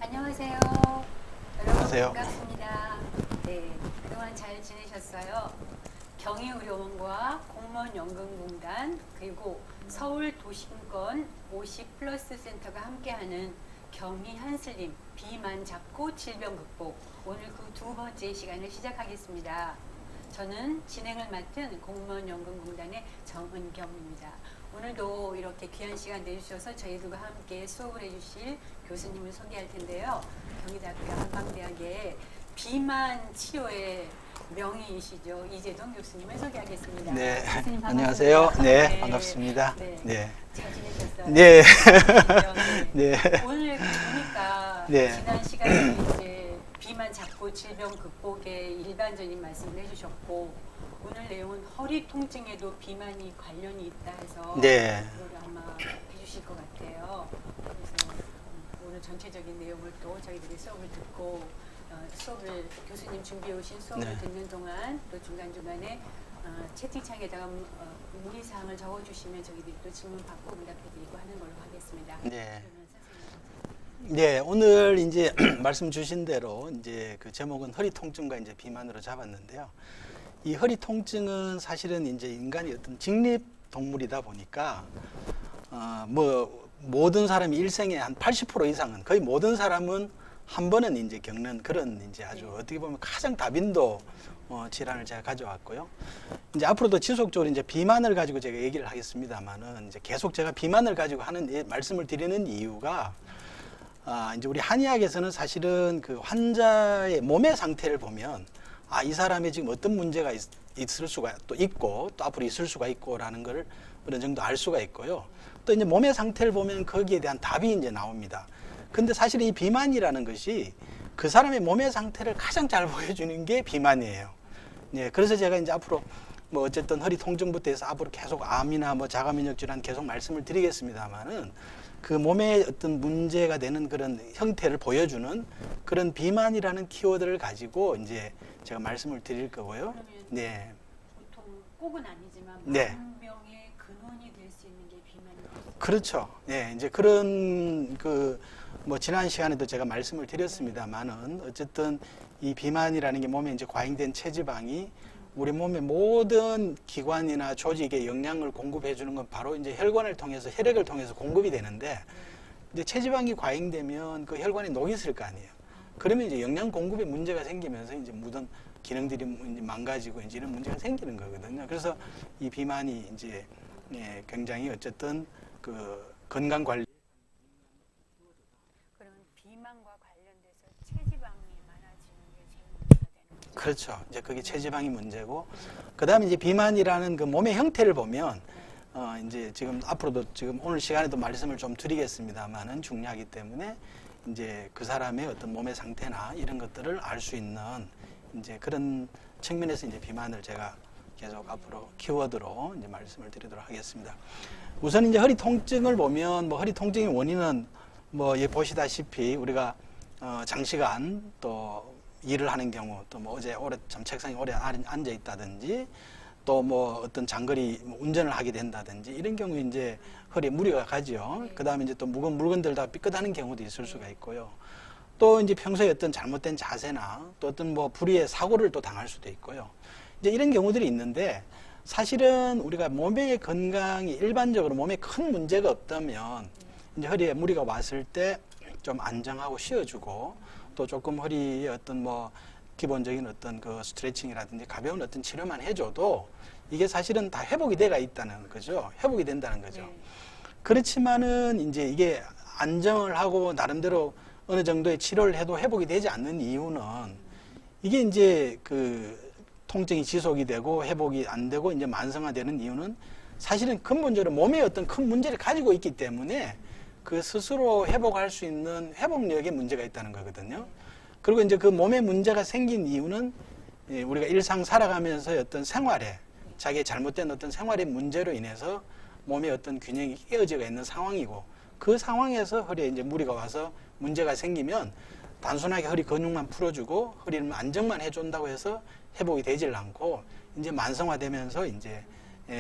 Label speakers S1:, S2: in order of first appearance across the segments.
S1: 안녕하세요. 여러분
S2: 안녕하세요.
S1: 반갑습니다. 네, 그동안 잘 지내셨어요? 경희의료원과 공무원연금공단 그리고 서울도심권 50플러스 센터가 함께하는 경희 한슬림 비만 잡고 질병 극복, 오늘 그 두 번째 시간을 시작하겠습니다. 저는 진행을 맡은 공무원연금공단의 정은경입니다. 오늘도 이렇게 귀한 시간 내주셔서 저희들과 함께 수업을 해주실 교수님을 소개할 텐데요. 경희대학교 한방대학의 비만 치료의 명의이시죠. 이재동 교수님을 소개하겠습니다.
S2: 네,
S1: 교수님
S2: 안녕하세요.
S1: 반갑습니다.
S2: 네, 반갑습니다.
S1: 네.
S2: 네.
S1: 잘 지내셨어요?
S2: 네.
S1: 네.
S2: 네.
S1: 오늘 보니까
S2: 네.
S1: 지난 시간에 이제 비만 잡고 질병 극복에 일반적인 말씀을 해주셨고, 오늘 내용은 허리 통증에도 비만이 관련이 있다 해서
S2: 네.
S1: 그걸 아마 해주실 것 같아요. 그래서 오늘 전체적인 내용을 또 저희들이 수업을 듣고 수업을 교수님 준비해 오신 수업을
S2: 네.
S1: 듣는 동안 또 중간중간에 채팅창에다가 문의사항을 적어주시면 저희들이 또 질문 받고 응답해드리고 하는 걸로 하겠습니다.
S2: 네.
S1: 그러면 선생님.
S2: 네, 오늘 이제 말씀 주신 대로 이제 그 제목은 허리 통증과 이제 비만으로 잡았는데요. 이 허리 통증은 사실은 이제 인간이 어떤 직립 동물이다 보니까 뭐 모든 사람이 일생에 한 80% 이상은 거의 모든 사람은 한 번은 이제 겪는 그런 이제 아주 어떻게 보면 가장 다빈도 질환을 제가 가져왔고요. 이제 앞으로도 지속적으로 이제 비만을 가지고 제가 얘기를 하겠습니다만은 이제 계속 제가 비만을 가지고 하는 말씀을 드리는 이유가 이제 우리 한의학에서는 사실은 그 환자의 몸의 상태를 보면 이 사람이 지금 어떤 문제가 있을 수가 또 있고 또 앞으로 있을 수가 있고라는 걸 어느 정도 알 수가 있고요. 또 이제 몸의 상태를 보면 거기에 대한 답이 이제 나옵니다. 근데 사실 이 비만이라는 것이 그 사람의 몸의 상태를 가장 잘 보여주는 게 비만이에요. 예, 그래서 제가 이제 앞으로 뭐 어쨌든 허리 통증부터 해서 앞으로 계속 암이나 뭐 자가면역 질환 계속 말씀을 드리겠습니다만은 그 몸에 어떤 문제가 되는 그런 형태를 보여주는 그런 비만이라는 키워드를 가지고 이제 제가 말씀을 드릴 거고요.
S1: 그러면
S2: 네.
S1: 보통 꼭은 아니지만
S2: 네.
S1: 만병의 근원이 될 수 있는 게 비만이거든요.
S2: 그렇죠. 예, 이제 그런 뭐 지난 시간에도 제가 말씀을 드렸습니다만은 어쨌든 이 비만이라는 게 몸에 이제 과잉된 체지방이 우리 몸의 모든 기관이나 조직에 영양을 공급해 주는 건 바로 이제 혈관을 통해서 혈액을 통해서 공급이 되는데 이제 체지방이 과잉되면 그 혈관이 녹이 있을 거 아니에요. 그러면 이제 영양 공급에 문제가 생기면서 이제 모든 기능들이 이제 망가지고 이제 이런 문제가 생기는 거거든요. 그래서 이 비만이 이제 굉장히 어쨌든 그 건강 관리
S1: 그러면 비만과 관련돼서 체지방이 많아지는 게 제일 문제가 되는 거죠.
S2: 그렇죠. 이제 그게 체지방이 문제고, 그 다음에 이제 비만이라는 그 몸의 형태를 보면, 이제 지금 앞으로도 지금 오늘 시간에도 말씀을 좀 드리겠습니다만은 중요하기 때문에 이제 그 사람의 어떤 몸의 상태나 이런 것들을 알 수 있는 이제 그런 측면에서 이제 비만을 제가 계속 앞으로 키워드로 이제 말씀을 드리도록 하겠습니다. 우선 이제 허리 통증을 보면 뭐 허리 통증의 원인은 뭐 보시다시피 우리가 장시간 또 일을 하는 경우 또 뭐 어제 오래 참 책상에 오래 앉아 있다든지 또 뭐 어떤 장거리 운전을 하게 된다든지 이런 경우에 이제 허리에 무리가 가죠. 그 다음에 이제 또 무거운 물건들 다 삐끗하는 경우도 있을 수가 있고요. 또 이제 평소에 어떤 잘못된 자세나 또 어떤 뭐 불의의 사고를 또 당할 수도 있고요. 이제 이런 경우들이 있는데 사실은 우리가 몸의 건강이 일반적으로 몸에 큰 문제가 없다면 이제 허리에 무리가 왔을 때 좀 안정하고 쉬어주고 또 조금 허리에 어떤 뭐 기본적인 어떤 그 스트레칭이라든지 가벼운 어떤 치료만 해줘도 이게 사실은 다 회복이 돼가 있다는 거죠. 회복이 된다는 거죠. 그렇지만은 이제 이게 안정을 하고 나름대로 어느 정도의 치료를 해도 회복이 되지 않는 이유는 이게 이제 그 통증이 지속이 되고 회복이 안 되고 이제 만성화되는 이유는 사실은 근본적으로 몸에 어떤 큰 문제를 가지고 있기 때문에 그 스스로 회복할 수 있는 회복력에 문제가 있다는 거거든요. 그리고 이제 그 몸에 문제가 생긴 이유는 우리가 일상 살아가면서 어떤 생활에 자기의 잘못된 어떤 생활의 문제로 인해서 몸의 어떤 균형이 깨어져 있는 상황이고 그 상황에서 허리에 이제 무리가 와서 문제가 생기면 단순하게 허리 근육만 풀어주고 허리를 안정만 해준다고 해서 회복이 되질 않고 이제 만성화되면서 이제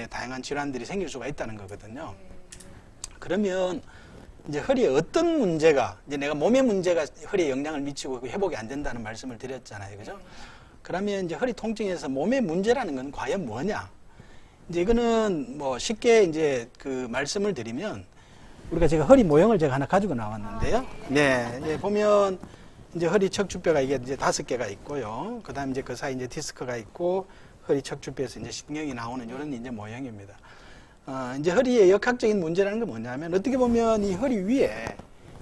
S2: 다양한 질환들이 생길 수가 있다는 거거든요. 그러면 이제 허리에 어떤 문제가, 이제 내가 몸의 문제가 허리에 영향을 미치고 회복이 안 된다는 말씀을 드렸잖아요. 그죠?
S1: 네.
S2: 그러면 이제 허리 통증에서 몸의 문제라는 건 과연 뭐냐? 이제 이거는 뭐 쉽게 이제 그 말씀을 드리면, 우리가 제가 허리 모형을 제가 하나 가지고 나왔는데요. 네. 이제 보면 이제 허리 척추뼈가 이게 이제 5개가 있고요. 그 다음에 이제 그 사이 이제 디스크가 있고, 허리 척추뼈에서 이제 신경이 나오는 이런 이제 모형입니다. 이제 허리의 역학적인 문제라는 게 뭐냐면, 어떻게 보면 이 허리 위에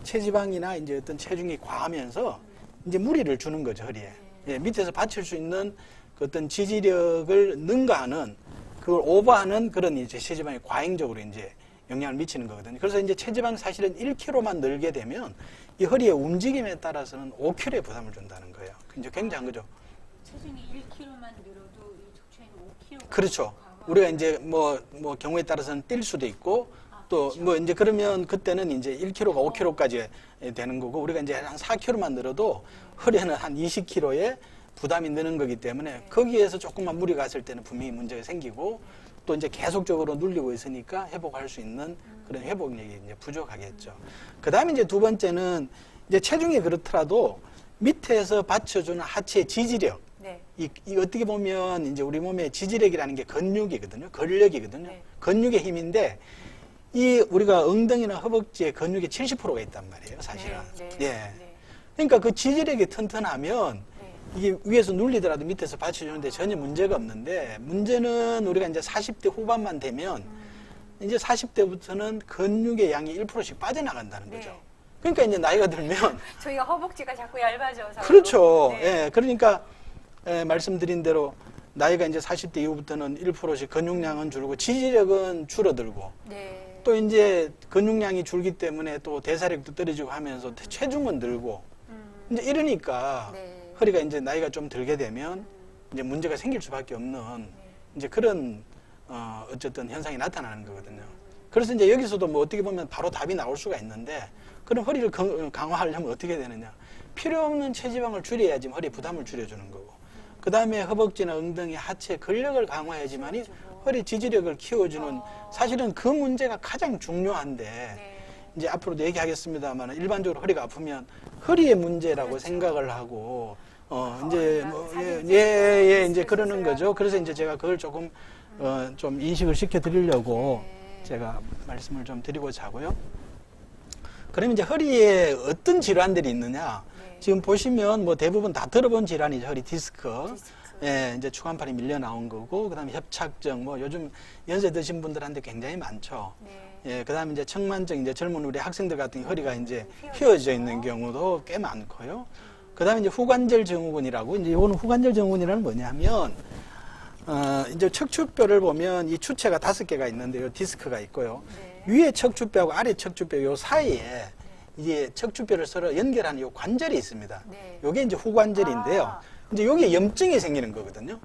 S2: 체지방이나 이제 어떤 체중이 과하면서 이제 무리를 주는 거죠, 허리에. 예, 밑에서 받칠 수 있는 그 어떤 지지력을 능가하는, 그걸 오버하는 그런 이제 체지방이 과잉적으로 이제 영향을 미치는 거거든요. 그래서 이제 체지방 사실은 1kg만 늘게 되면 이 허리의 움직임에 따라서는 5kg의 부담을 준다는 거예요. 이제 굉장한 거죠.
S1: 체중이 1kg만 늘어도 이 척추에는 5kg.
S2: 그렇죠. 우리가 이제 뭐 경우에 따라서는 뛸 수도 있고, 또 뭐 이제 그러면 그때는 이제 1kg가 5kg까지 되는 거고, 우리가 이제 한 4kg만 늘어도 허리에는 한 20kg의 부담이 느는 거기 때문에 거기에서 조금만 무리가 갔을 때는 분명히 문제가 생기고, 또 이제 계속적으로 눌리고 있으니까 회복할 수 있는 그런 회복력이 이제 부족하겠죠. 그 다음에 이제 두 번째는 이제 체중이 그렇더라도 밑에서 받쳐주는 하체의 지지력.
S1: 네.
S2: 이 어떻게 보면 이제 우리 몸의 지지력이라는 게 근육이거든요. 근력이거든요.
S1: 네. 근육의
S2: 힘인데, 이 우리가 엉덩이나 허벅지에 근육이 70%가 있단 말이에요, 사실은.
S1: 네.
S2: 예.
S1: 네.
S2: 그러니까 그 지지력이 튼튼하면
S1: 네.
S2: 이게 위에서 눌리더라도 밑에서 받쳐주는데 전혀 문제가 없는데, 문제는 우리가 이제 40대 후반만 되면 이제 40대부터는 근육의 양이 1%씩 빠져나간다는 거죠.
S1: 네.
S2: 그러니까 이제 나이가 들면
S1: 저희가 허벅지가 자꾸 얇아져서.
S2: 그렇죠.
S1: 네.
S2: 예, 그러니까 말씀드린 대로 나이가 이제 40대 이후부터는 1%씩 근육량은 줄고 지지력은 줄어들고,
S1: 네.
S2: 또 이제 근육량이 줄기 때문에 또 대사력도 떨어지고 하면서 체중은 늘고, 이제 이러니까
S1: 네.
S2: 허리가 이제 나이가 좀 들게 되면 이제 문제가 생길 수밖에 없는 이제 그런 어쨌든 현상이 나타나는 거거든요. 그래서 이제 여기서도 뭐 어떻게 보면 바로 답이 나올 수가 있는데, 그럼 허리를 강화하려면 어떻게 되느냐? 필요 없는 체지방을 줄여야지 허리 부담을 줄여주는 거고, 그 다음에 허벅지나 엉덩이, 하체 근력을 강화해야지만이 허리 지지력을 키워주는, 사실은 그 문제가 가장 중요한데,
S1: 네.
S2: 이제 앞으로도 얘기하겠습니다만, 일반적으로 허리가 아프면 허리의 문제라고 생각을 하고, 이제 뭐, 이제 그러는 거죠. 그래서 이제 제가 그걸 조금, 좀 인식을 시켜드리려고 제가 말씀을 좀 드리고자 하고요. 그러면 이제 허리에 어떤 질환들이 있느냐? 지금 보시면 뭐 대부분 다 들어본 질환이죠. 허리 디스크. 예, 이제 추간팔이 밀려 나온 거고, 그 다음에 협착증, 뭐 요즘 연세 드신 분들한테 굉장히 많죠. 예, 그 다음에 이제 청만증, 이제 젊은 우리 학생들 같은 허리가 이제 휘어져 있는 경우도 꽤 많고요. 그 다음에 이제 후관절 증후군이라고, 이제 이거는 후관절 증후군이라는 뭐냐면, 이제 척추뼈를 보면 이 추체가 5개가 있는데, 요 디스크가 있고요. 위에 척추뼈하고 아래 척추뼈 요 사이에 이제 척추뼈를 서로 연결하는 요 관절이 있습니다. 요게 이제 후관절인데요. 이제 여기에 염증이 생기는 거거든요.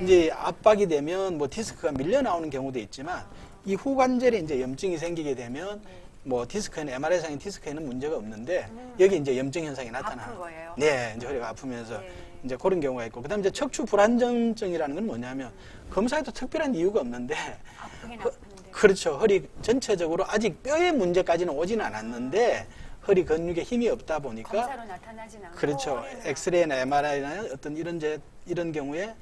S2: 이제 압박이 되면 뭐 디스크가 밀려 나오는 경우도 있지만, 이 후관절에 이제 염증이 생기게 되면 뭐 디스크에는 MRI상의 디스크에는 문제가 없는데, 여기 이제 염증 현상이 나타나는
S1: 아픈 거예요?
S2: 네, 이제 허리가 아프면서 이제 그런 경우가 있고, 그다음에 이제 척추 불안정증이라는 건 뭐냐면, 검사에도 특별한 이유가 없는데,
S1: 아프긴 아픈데.
S2: 그렇죠. 허리 전체적으로 아직 뼈의 문제까지는 오지는 않았는데, 허리 근육에 힘이 없다 보니까,
S1: 검사로 나타나진 않고.
S2: 그렇죠. 엑스레이나 MRI나 어떤 이런 경우에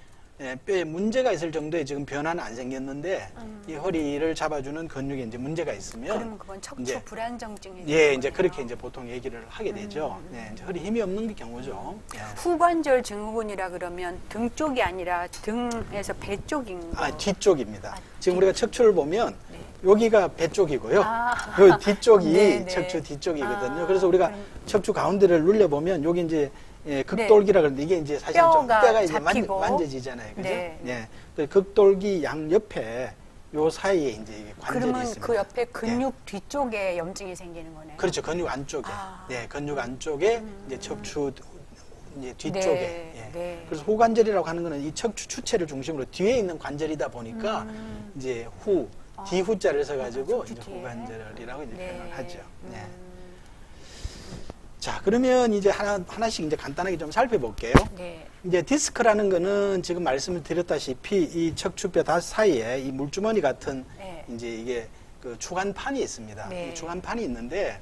S2: 뼈에 문제가 있을 정도의 지금 변화는 안 생겼는데, 이 허리를 잡아주는 근육에 이제 문제가 있으면,
S1: 그러면 그건 척추
S2: 이제
S1: 불안정증이.
S2: 예, 이제 그렇게 이제 보통 얘기를 하게 되죠. 네, 이제 허리 힘이 없는 경우죠. 예.
S1: 후관절 증후군이라 그러면 등 쪽이 아니라 등에서 배 쪽인 거.
S2: 뒤쪽입니다. 지금 우리가 척추를 보면 여기가 배 쪽이고요.
S1: 아.
S2: 여기 뒤쪽이
S1: 네네.
S2: 척추 뒤쪽이거든요.
S1: 아,
S2: 그래서 우리가
S1: 그럼-
S2: 척추 가운데를 눌려보면 여기 이제 극돌기라 그러는데, 이게 이제 사실 좀
S1: 뼈가
S2: 뼈가 이제
S1: 잡히고.
S2: 만져지잖아요. 그죠?
S1: 네.
S2: 예. 그 극돌기 양 옆에 요 사이에 이제 이게 관절이
S1: 그러면
S2: 있습니다.
S1: 그 옆에 근육 뒤쪽에 염증이 생기는 거네요.
S2: 그렇죠. 근육 안쪽에.
S1: 아.
S2: 네, 근육 안쪽에 이제 척추 이제 뒤쪽에.
S1: 네,
S2: 예.
S1: 네.
S2: 그래서 후관절이라고 하는 거는 이 척추 추체를 중심으로 뒤에 있는 관절이다 보니까 이제 뒤후자를 써가지고 이제
S1: 뒤에.
S2: 후관절이라고 이제 표현을 하죠. 네. 자, 그러면 이제 하나씩 이제 간단하게 좀 살펴볼게요.
S1: 네.
S2: 이제 디스크라는 거는 지금 말씀을 드렸다시피 이 척추뼈 다 사이에 이 물주머니 같은
S1: 네.
S2: 이제 이게 그 추간판이 있습니다.
S3: 네.
S2: 이 추간판이 있는데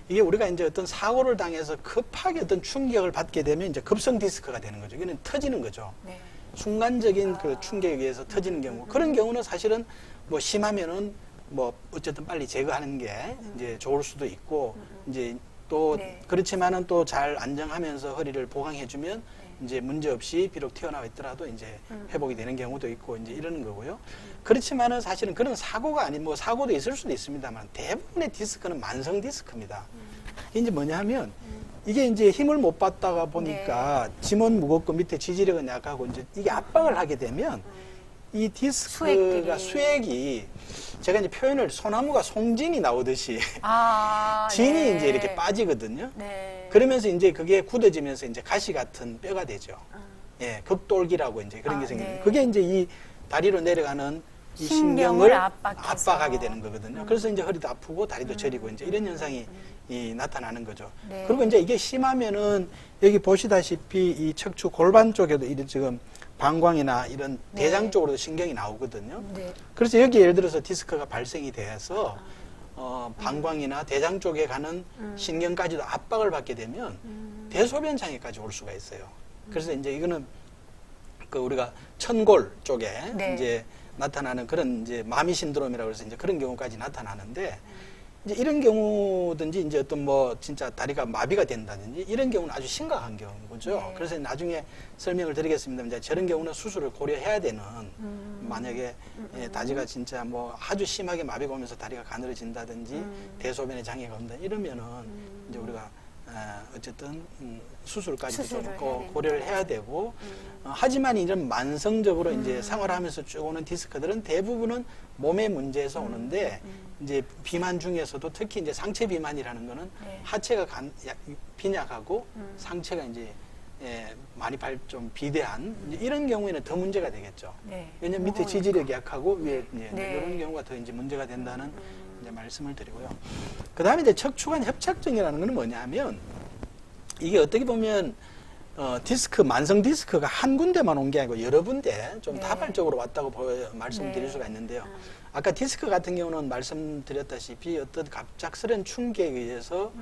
S2: 이게 우리가 이제 어떤 사고를 당해서 급하게 어떤 충격을 받게 되면 이제 급성 디스크가 되는 거죠. 이거는 터지는 거죠.
S3: 네.
S2: 순간적인 그 충격에 의해서 터지는 경우. 그런 경우는 사실은 뭐 심하면은 뭐 어쨌든 빨리 제거하는 게 이제 좋을 수도 있고 이제 또
S3: 네.
S2: 그렇지만은 또 잘 안정하면서 허리를 보강해주면 이제 문제 없이 비록 튀어나와 있더라도 이제 회복이 되는 경우도 있고 이제 이러는 거고요. 그렇지만은 사실은 그런 사고가 아닌 뭐 사고도 있을 수도 있습니다만 대부분의 디스크는 만성 디스크입니다. 이게 뭐냐 하면 이게 이제 힘을 못 받다가 보니까 짐은 무겁고 밑에 지지력은 약하고 이제 이게 압박을 하게 되면 이 디스크가 수액이 제가 이제 표현을 소나무가 송진이 나오듯이 진이
S3: 네.
S2: 이제 이렇게 빠지거든요.
S3: 네.
S2: 그러면서 이제 그게 굳어지면서 이제 가시 같은 뼈가 되죠. 예, 극돌기라고 이제 그런 게 생깁니다.
S3: 네.
S2: 그게 이제 이 다리로 내려가는 이
S3: 신경을
S2: 신경을
S3: 압박해서.
S2: 압박하게 되는 거거든요. 그래서 이제 허리도 아프고 다리도 저리고 이제 이런 현상이 나타나는 거죠.
S3: 네.
S2: 그리고 이제 이게 심하면은 여기 보시다시피 이 척추 골반 쪽에도 이런 지금 방광이나 이런
S3: 네.
S2: 대장 쪽으로도 신경이 나오거든요.
S3: 네.
S2: 그래서 여기 예를 들어서 디스크가 발생이 돼서 방광이나 대장 쪽에 가는 신경까지도 압박을 받게 되면 대소변 장애까지 올 수가 있어요. 그래서 이제 이거는 그 우리가 천골 쪽에
S3: 네.
S2: 이제 나타나는 그런 이제 마미 신드롬이라고 해서 이제 그런 경우까지 나타나는데 이제 이런 경우든지 이제 어떤 뭐 진짜 다리가 마비가 된다든지 이런 경우는 아주 심각한 경우인 거죠.
S3: 네.
S2: 그래서 나중에 설명을 드리겠습니다. 이제 저런 경우는 수술을 고려해야 되는 만약에 다리가 진짜 뭐 아주 심하게 마비가 오면서 다리가 가늘어진다든지 대소변에 장애가 온다 이러면은 이제 우리가 어쨌든 수술까지도 좀
S3: 수술을
S2: 고려를 해야 되고 하지만 이런 만성적으로 이제 생활하면서 쭉 오는 디스크들은 대부분은 몸의 문제에서 오는데 이제 비만 중에서도 특히 이제 상체 비만이라는 거는
S3: 네.
S2: 하체가 빈약하고 상체가 이제 많이 좀 비대한 이제 이런 경우에는 더 문제가 되겠죠.
S3: 네.
S2: 왜냐면 밑에
S3: 무거우니까.
S2: 지지력이 약하고 위에
S3: 네.
S2: 이런 경우가 더 이제 문제가 된다는 이제 말씀을 드리고요. 그 다음에 이제 척추관 협착증이라는 건 뭐냐면 이게 어떻게 보면 디스크, 만성 디스크가 한 군데만 온 게 아니고 여러 군데 좀
S3: 네.
S2: 다발적으로 왔다고 말씀드릴
S3: 네.
S2: 수가 있는데요. 아까 디스크 같은 경우는 말씀드렸다시피 어떤 갑작스런 충격에 의해서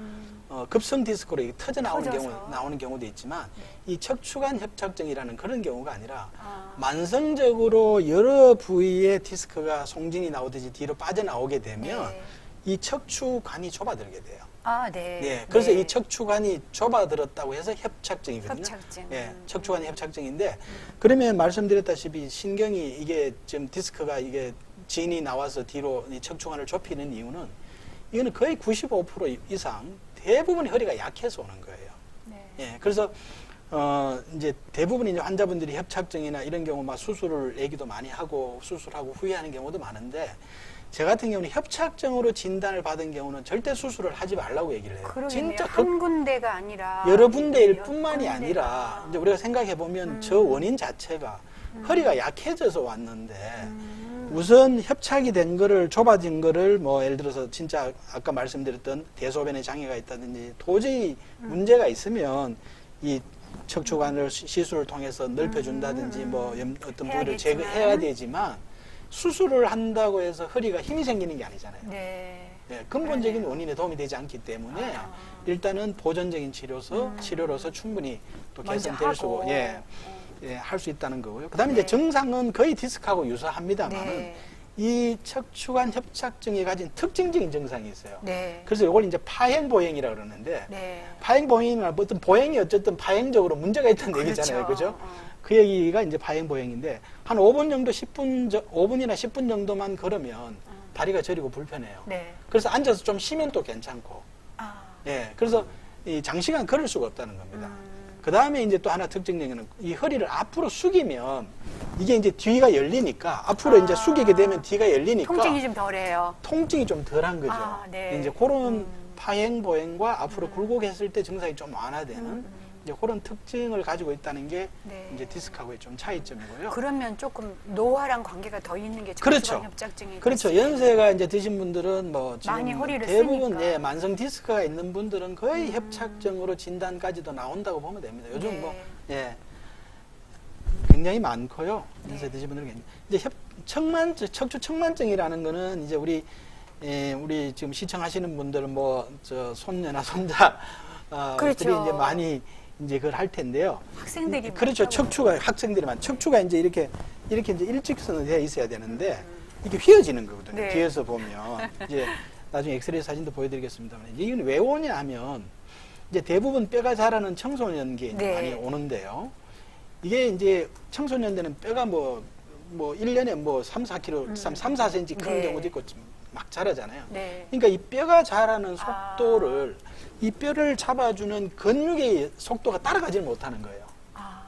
S2: 급성 디스크로 이게 터져나오는
S3: 터져서.
S2: 나오는 경우도 있지만 이 척추관 협착증이라는 그런 경우가 아니라
S3: 아.
S2: 만성적으로 여러 부위의 디스크가 송진이 나오듯이 뒤로 빠져나오게 되면
S3: 네.
S2: 이 척추관이 좁아들게 돼요.
S3: 아, 네.
S2: 네, 그래서
S3: 네.
S2: 이 척추관이 좁아들었다고 해서 협착증이거든요.
S3: 협착증.
S2: 예, 척추관이 협착증인데 그러면 말씀드렸다시피 신경이 이게 지금 디스크가 이게 진이 나와서 뒤로 이 척추관을 좁히는 이유는 이거는 거의 95% 이상 대부분의 허리가 약해서 오는 거예요.
S3: 네.
S2: 예, 그래서 이제 대부분 이제 환자분들이 협착증이나 이런 경우 막 수술을 얘기도 많이 하고 수술하고 후회하는 경우도 많은데 제 같은 경우는 협착증으로 진단을 받은 경우는 절대 수술을 하지 말라고 얘기를 해요.
S3: 그러겠네요.
S2: 진짜
S3: 한 군데가 아니라
S2: 여러 군데일
S3: 여러
S2: 뿐만이
S3: 군데가.
S2: 아니라 이제 우리가 생각해 보면 저 원인 자체가 허리가 약해져서 왔는데 우선 협착이 된 거를 좁아진 거를 뭐 예를 들어서 진짜 아까 말씀드렸던 대소변에 장애가 있다든지 도저히 문제가 있으면 이 척추관을 시술을 통해서 넓혀준다든지 뭐 어떤 부위를 제거해야 되지만 수술을 한다고 해서 허리가 힘이 생기는 게 아니잖아요.
S3: 네.
S2: 네, 근본적인 원인에 도움이 되지 않기 때문에 일단은 보존적인 치료로서 충분히 또
S3: 먼저
S2: 개선될 수,
S3: 하고.
S2: 할 수 있다는 거고요. 그다음에
S3: 네.
S2: 이제 증상은 거의 디스크하고 유사합니다만은
S3: 네.
S2: 이 척추관 협착증이 가진 특징적인 증상이 있어요.
S3: 네.
S2: 그래서 이걸 이제 파행보행이라고 그러는데
S3: 네.
S2: 파행보행이나 어떤 보행이 어쨌든 파행적으로 문제가 있다는 얘기잖아요. 그죠? 그 얘기가 이제 파행보행인데 한 5분 정도 5분이나 10분 정도만 걸으면 다리가 저리고 불편해요.
S3: 네.
S2: 그래서 앉아서 좀 쉬면 또 괜찮고.
S3: 아.
S2: 예. 그래서 이 장시간 걸을 수가 없다는 겁니다. 그 다음에 이제 또 하나 특징적인 거는 이 허리를 앞으로 숙이면 이게 이제 뒤가 열리니까 앞으로 이제 숙이게 되면 뒤가 열리니까
S3: 통증이 좀 덜해요.
S2: 통증이 좀 덜한 거죠.
S3: 아, 네.
S2: 이제 그런 파행보행과 앞으로 굴곡했을 때 증상이 좀 완화되는 이제 그런 특징을 가지고 있다는 게
S3: 네.
S2: 이제 디스크하고의 좀 차이점이고요.
S3: 그러면 조금 노화랑 관계가 더 있는 게
S2: 그렇죠.
S3: 척추관 협착증이
S2: 그렇죠. 연세가 이제 드신 분들은 뭐 지금
S3: 많이 허리를
S2: 대부분
S3: 쓰니까.
S2: 예, 만성 디스크가 있는 분들은 거의 협착증으로 진단까지도 나온다고 보면 됩니다. 요즘
S3: 네.
S2: 뭐 예. 굉장히 많고요. 연세
S3: 네.
S2: 드신 분들은 이제 척추 측만증이라는 거는 이제 우리 우리 지금 시청하시는 분들은 뭐 저 손녀나 손자
S3: 그렇죠.
S2: 들이 이제 많이 이제 그걸 할 텐데요.
S3: 학생들이
S2: 그렇죠.
S3: 많다고
S2: 척추가 학생들이만 척추가 이제 이렇게 이제 일직선으로 되어 있어야 되는데 이게 휘어지는 거거든요.
S3: 네.
S2: 뒤에서 보면 이제 나중에 엑스레이 사진도 보여드리겠습니다만 이건 왜 오냐 하면 이제 대부분 뼈가 자라는 청소년기에 이제
S3: 네.
S2: 많이 오는데요. 이게 이제 청소년들은 뼈가 뭐 1년에 뭐 3, 4kg, 3, 4cm 큰
S3: 네.
S2: 경우도 있고 막 자라잖아요.
S3: 네.
S2: 그러니까 이 뼈가 자라는 속도를 이 뼈를 잡아주는 근육의 속도가 따라가지를 못하는 거예요.
S3: 아,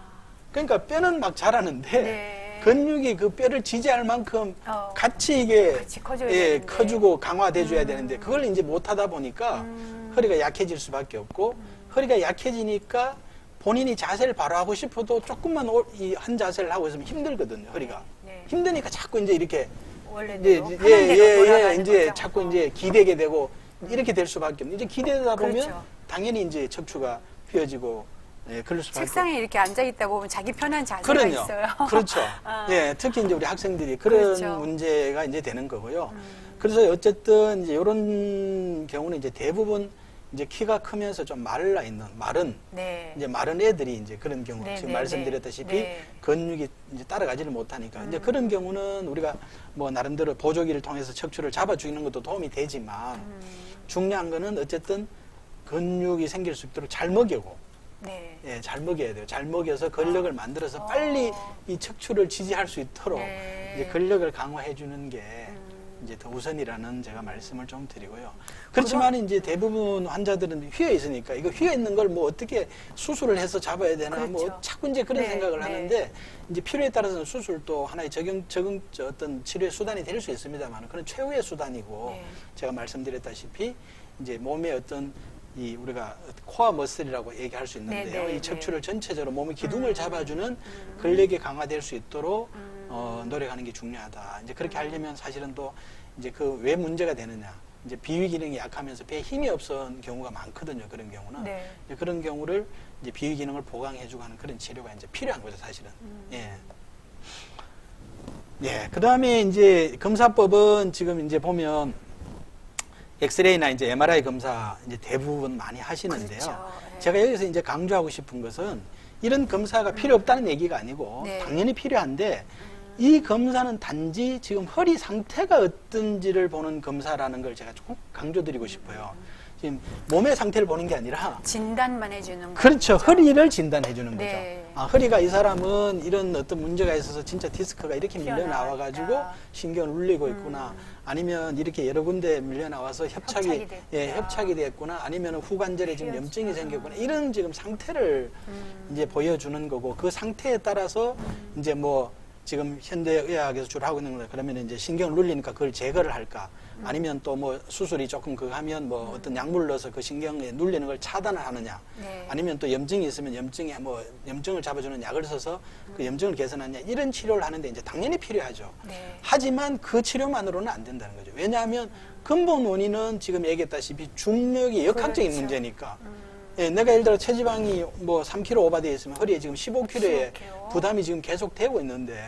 S2: 그러니까 뼈는 막 자라는데
S3: 네.
S2: 근육이 그 뼈를 지지할 만큼
S3: 어,
S2: 같이 이게
S3: 같이 커줘야
S2: 예,
S3: 되는데.
S2: 커주고 강화돼 줘야 되는데 그걸 이제 못 하다 보니까 허리가 약해질 수밖에 없고 허리가 약해지니까 본인이 자세를 바로 하고 싶어도 조금만 이 한 자세를 하고 있으면 힘들거든요. 허리가
S3: 네.
S2: 힘드니까 자꾸 이제 이렇게
S3: 원래대로 하는 대로 돌아가는
S2: 이제
S3: 거죠.
S2: 자꾸 이제 기대게 되고 이렇게 될 수밖에 없는. 이제 기대다 보면
S3: 그렇죠.
S2: 당연히 이제 척추가 휘어지고 그럴 수밖에.
S3: 책상에 이렇게 앉아 있다 보면 자기 편한 자세가
S2: 그럼요.
S3: 있어요.
S2: 그렇죠.
S3: 아.
S2: 예, 특히 이제 우리 학생들이 그런
S3: 그렇죠.
S2: 문제가 이제 되는 거고요. 그래서 어쨌든 이제 이런 경우는 이제 대부분 이제 키가 크면서 좀 말라 있는 마른
S3: 네.
S2: 이제 마른 애들이 이제 그런 경우
S3: 네,
S2: 지금
S3: 네,
S2: 말씀드렸다시피
S3: 네.
S2: 근육이 이제 따라가지를 못하니까 이제 그런 경우는 우리가 뭐 나름대로 보조기를 통해서 척추를 잡아주는 것도 도움이 되지만 중요한 거는 어쨌든 근육이 생길 수 있도록 잘 먹이고
S3: 네.
S2: 예, 잘 먹여야 돼요. 잘 먹여서 근력을 만들어서 빨리 이 척추를 지지할 수 있도록
S3: 네.
S2: 이제 근력을 강화해 주는 게 이제 더 우선이라는 제가 말씀을 좀 드리고요. 그렇지만 이제 대부분 환자들은 휘어 있으니까 이거 휘어 있는 걸 뭐 어떻게 수술을 해서 잡아야 되나 뭐
S3: 그렇죠.
S2: 자꾸 이제 그런
S3: 네,
S2: 생각을
S3: 네.
S2: 하는데 이제 필요에 따라서는 수술도 하나의 어떤 치료의 수단이 될 수 있습니다만 그건 최후의 수단이고
S3: 네.
S2: 제가 말씀드렸다시피 이제 몸의 어떤 이 우리가 코어 머슬이라고 얘기할 수 있는데요.
S3: 네, 네,
S2: 이 척추를 전체적으로 몸의 기둥을 잡아주는
S3: 음.
S2: 근력이 강화될 수 있도록 노력하는 게 중요하다. 이제
S3: 음.
S2: 그렇게 하려면 사실은 또 이제 그 왜 문제가 되느냐. 이제 비위 기능이 약하면서 배에 힘이 없는 경우가 많거든요. 그런 경우는
S3: 네.
S2: 이제 그런 경우를 이제 비위 기능을 보강해주고 하는 그런 치료가 이제 필요한 거죠, 사실은. 예. 예. 그 다음에 이제 검사법은 지금 이제 보면 엑스레이나 이제 MRI 검사 이제 대부분 많이 하시는데요.
S3: 그렇죠. 네.
S2: 제가 여기서 이제 강조하고 싶은 것은 이런 검사가 필요 없다는 얘기가 아니고
S3: 네.
S2: 당연히 필요한데 이 검사는 단지 지금 허리 상태가 어떤지를 보는 검사라는 걸 제가 조금 강조드리고 싶어요. 지금 몸의 상태를 보는 게 아니라
S3: 진단만 해주는 거.
S2: 그렇죠. 허리를 진단해 주는 거죠.
S3: 네.
S2: 아, 허리가 이 사람은 이런 어떤 문제가 있어서 진짜 디스크가 이렇게 밀려 나와 가지고
S3: 튀어나왔다.
S2: 신경을 울리고 있구나. 아니면 이렇게 여러 군데 밀려 나와서 협착이
S3: 협착이 됐구나.
S2: 협착이 됐구나. 아니면 후관절에 지금 염증이
S3: 휘어지구나.
S2: 생겼구나. 이런 지금 상태를 이제 보여주는 거고 그 상태에 따라서 이제 뭐 지금 현대의학에서 주로 하고 있는 거는 그러면 이제 신경을 눌리니까 그걸 제거를 할까? 아니면 또 뭐 수술이 조금 그거 하면 뭐 어떤 약물을 넣어서 그 신경에 눌리는 걸 차단을 하느냐?
S3: 네.
S2: 아니면 또 염증이 있으면 염증에 뭐 염증을 잡아주는 약을 써서 그 염증을 개선하느냐? 이런 치료를 하는데 이제 당연히 필요하죠.
S3: 네.
S2: 하지만 그 치료만으로는 안 된다는 거죠. 왜냐하면 근본 원인은 지금 얘기했다시피 중력이 역학적인
S3: 그렇죠.
S2: 문제니까. 예, 내가 예를 들어 체지방이 뭐 3kg 오버되어 있으면 허리에 지금 15kg의
S3: 15kg.
S2: 부담이 지금 계속 되고 있는데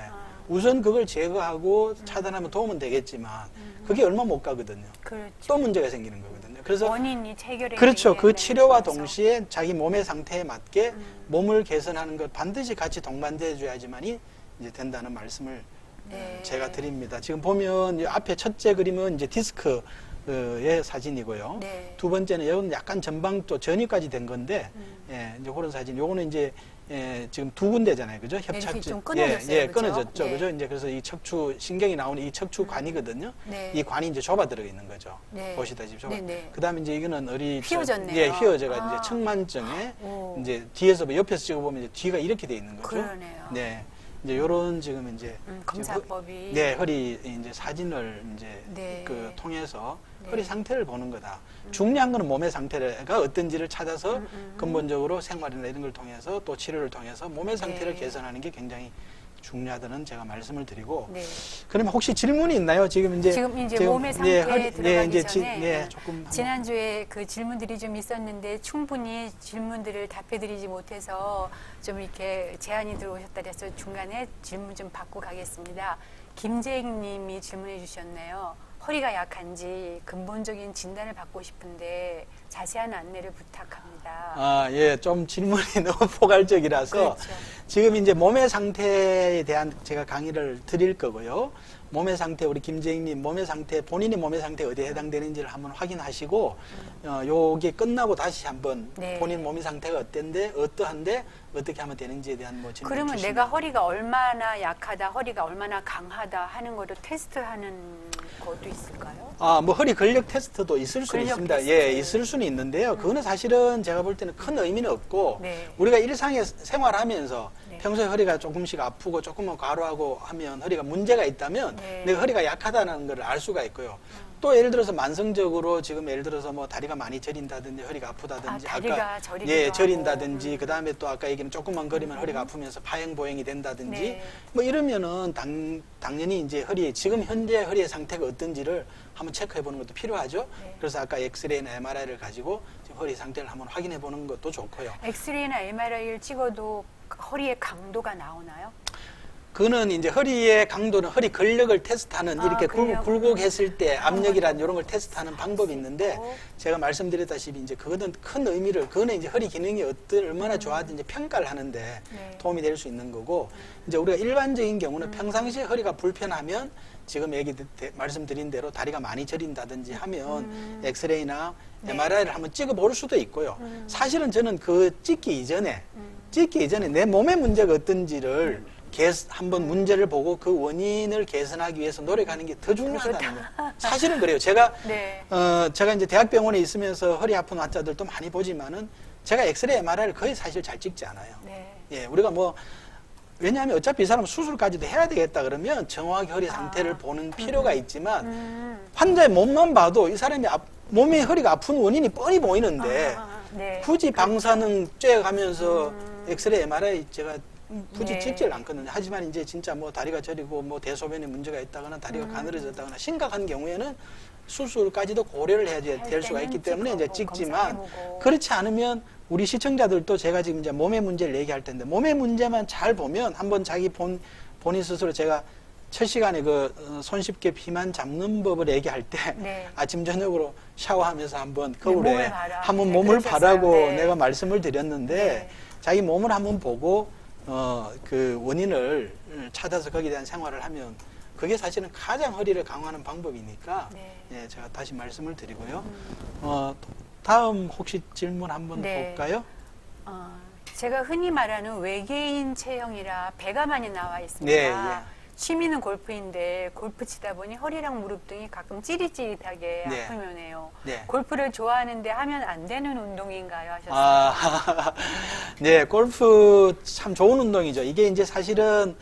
S2: 우선 그걸 제거하고 차단하면 도움은 되겠지만 그게 얼마 못 가거든요.
S3: 그렇죠.
S2: 또 문제가 생기는 거거든요. 그래서
S3: 원인이 해결이
S2: 그렇죠. 그
S3: 되겠네.
S2: 치료와
S3: 그래서.
S2: 동시에 자기 몸의 상태에 맞게 몸을 개선하는 것 반드시 같이 동반돼 줘야지만이 이제 된다는 말씀을
S3: 네.
S2: 제가 드립니다. 지금 보면 이 앞에 첫째 그림은 이제 디스크의 사진이고요.
S3: 네.
S2: 두 번째는 여기는 약간 전방 또 전이까지 된 건데, 예, 이제 그런 사진. 요거는 이제 지금 두 군데잖아요, 그죠? 협착
S3: 좀 끊어졌어요,
S2: 예,
S3: 그죠?
S2: 끊어졌죠,
S3: 네.
S2: 그죠? 이제 그래서 이 척추 신경이 나오는 이 척추관이거든요.
S3: 네.
S2: 이 관이 이제 좁아 들어 있는 거죠.
S3: 네.
S2: 보시다시피 좁아.
S3: 네, 네.
S2: 그다음에 이제 이거는
S3: 휘어졌네요.
S2: 예, 휘어져가
S3: 아.
S2: 이제 측만증에
S3: 오.
S2: 이제 뒤에서 옆에서 찍어보면 이제 뒤가 이렇게 돼 있는 거죠.
S3: 그러네요.
S2: 네. 이제 요런 지금 이제
S3: 검사법이.
S2: 네, 허리 이제 사진을 이제
S3: 네.
S2: 그 통해서
S3: 네.
S2: 허리 상태를 보는 거다. 중요한 거는 몸의 상태가 어떤지를 찾아서 근본적으로 생활이나 이런 걸 통해서 또 치료를 통해서 몸의 상태를
S3: 네.
S2: 개선하는 게 굉장히 중요하다는 제가 말씀을 드리고
S3: 네.
S2: 그러면 혹시 질문이 있나요? 지금 이제
S3: 몸의 상태에 들어가기
S2: 이제
S3: 전에
S2: 조금 한번.
S3: 지난주에 그 질문들이 좀 있었는데 충분히 질문들을 답해드리지 못해서 좀 이렇게 제안이 들어오셨다 그래서 중간에 질문 좀 받고 가겠습니다. 김재익 님이 질문해 주셨네요. 허리가 약한지 근본적인 진단을 받고 싶은데 자세한 안내를 부탁합니다.
S2: 아, 예, 좀 질문이 너무 포괄적이라서
S3: 그렇죠.
S2: 지금 이제 몸의 상태에 대한 제가 강의를 드릴 거고요. 몸의 상태, 우리 김재익님 몸의 상태, 본인의 몸의 상태 어디에 해당되는지를 한번 확인하시고, 요게 끝나고 다시 한번
S3: 네.
S2: 본인 몸의 상태가 어떠한데 어떻게 하면 되는지에 대한 뭐 질문
S3: 그러면
S2: 주시면.
S3: 내가 허리가 얼마나 약하다, 허리가 얼마나 강하다 하는 거를 테스트하는 것도 있을까요?
S2: 아, 뭐 허리 근력 테스트도 있을 수
S3: 근력
S2: 있습니다.
S3: 테스트.
S2: 예, 있을 수는 있는데요. 그거는 사실은 제가 볼 때는 큰 의미는 없고,
S3: 네.
S2: 우리가 일상에 생활하면서
S3: 네.
S2: 평소에 허리가 조금씩 아프고 조금만 과로하고 하면 허리가 문제가 있다면
S3: 네.
S2: 내가 허리가 약하다는 걸 알 수가 있고요. 또 예를 들어서 만성적으로 지금 예를 들어서 뭐 다리가 많이 저린다든지 허리가 아프다든지
S3: 다리가 저리기도
S2: 예,
S3: 하고.
S2: 저린다든지 그다음에 또 아까 얘기한 조금만 거리면 허리가 아프면서 파행 보행이 된다든지
S3: 네.
S2: 뭐 이러면은 당연히 이제 허리에 지금 현재 허리의 상태가 어떤지를 한번 체크해 보는 것도 필요하죠.
S3: 네.
S2: 그래서 아까 엑스레이나 MRI를 가지고 지금 허리 상태를 한번 확인해 보는 것도 좋고요.
S3: 엑스레이나 MRI를 찍어도 허리의 강도가 나오나요?
S2: 그거는 이제 허리의 강도는 허리 근력을 테스트하는
S3: 아,
S2: 이렇게
S3: 근력.
S2: 굴곡했을 때 압력이란 이런 걸 테스트하는 방법이 있는데
S3: 있고.
S2: 제가 말씀드렸다시피 이제 그거는 큰 의미를 그거는 이제 허리 기능이 얼마나 좋아진지 평가를 하는데
S3: 네.
S2: 도움이 될 수 있는 거고 이제 우리가 일반적인 경우는 평상시에 허리가 불편하면 지금 말씀드린 대로 다리가 많이 저린다든지 하면 엑스레이나
S3: 네.
S2: MRI를 한번 찍어 볼 수도 있고요. 사실은 저는 그 찍기 이전에 내 몸의 문제가 어떤지를 한번 문제를 보고 그 원인을 개선하기 위해서 노력하는 게 더 중요하다는 거예요. 사실은 그래요. 제가
S3: 네.
S2: 제가 이제 대학병원에 있으면서 허리 아픈 환자들도 많이 보지만은 제가 엑스레이 MRI를 거의 사실 잘 찍지 않아요.
S3: 네.
S2: 예, 우리가 뭐 왜냐하면 어차피 이 사람 수술까지도 해야 되겠다 그러면 정확히 허리 상태를 보는 필요가 있지만 환자의 몸만 봐도 이 사람이 몸에 허리가 아픈 원인이 뻔히 보이는데
S3: 네.
S2: 굳이 방사능 쬐가면서 엑스레이 MRI 제가 굳이
S3: 네.
S2: 찍질 않거든요. 하지만 이제 진짜 뭐 다리가 저리고 뭐 대소변에 문제가 있다거나 다리가 가늘어졌다거나 심각한 경우에는 수술까지도 고려를 해야 될 수가 있기 때문에 이제 찍지만
S3: 검사해보고.
S2: 그렇지 않으면 우리 시청자들도 제가 지금 이제 몸의 문제를 얘기할 텐데 몸의 문제만 잘 보면 한번 자기 본인 스스로 제가 첫 시간에 손쉽게 비만 잡는 법을 얘기할 때
S3: 네.
S2: 아침 저녁으로 샤워하면서 한번
S3: 네,
S2: 거울에
S3: 몸을 봐라.
S2: 한번
S3: 네,
S2: 몸을
S3: 그러셨어요.
S2: 바라고
S3: 네.
S2: 내가 말씀을 드렸는데
S3: 네.
S2: 자기 몸을 한번 보고 그 원인을 찾아서 거기에 대한 생활을 하면 그게 사실은 가장 허리를 강화하는 방법이니까
S3: 네.
S2: 예, 제가 다시 말씀을 드리고요. 다음 혹시 질문 한번
S3: 네.
S2: 볼까요?
S3: 제가 흔히 말하는 외계인 체형이라 배가 많이 나와 있습니다.
S2: 네, 예.
S3: 취미는 골프인데 골프 치다 보니 허리랑 무릎 등이 가끔 찌릿찌릿하게
S2: 네.
S3: 아프면 해요.
S2: 네.
S3: 골프를 좋아하는데 하면 안 되는 운동인가요? 하셨어요.
S2: 아, 네, 골프 참 좋은 운동이죠. 이게 이제 사실은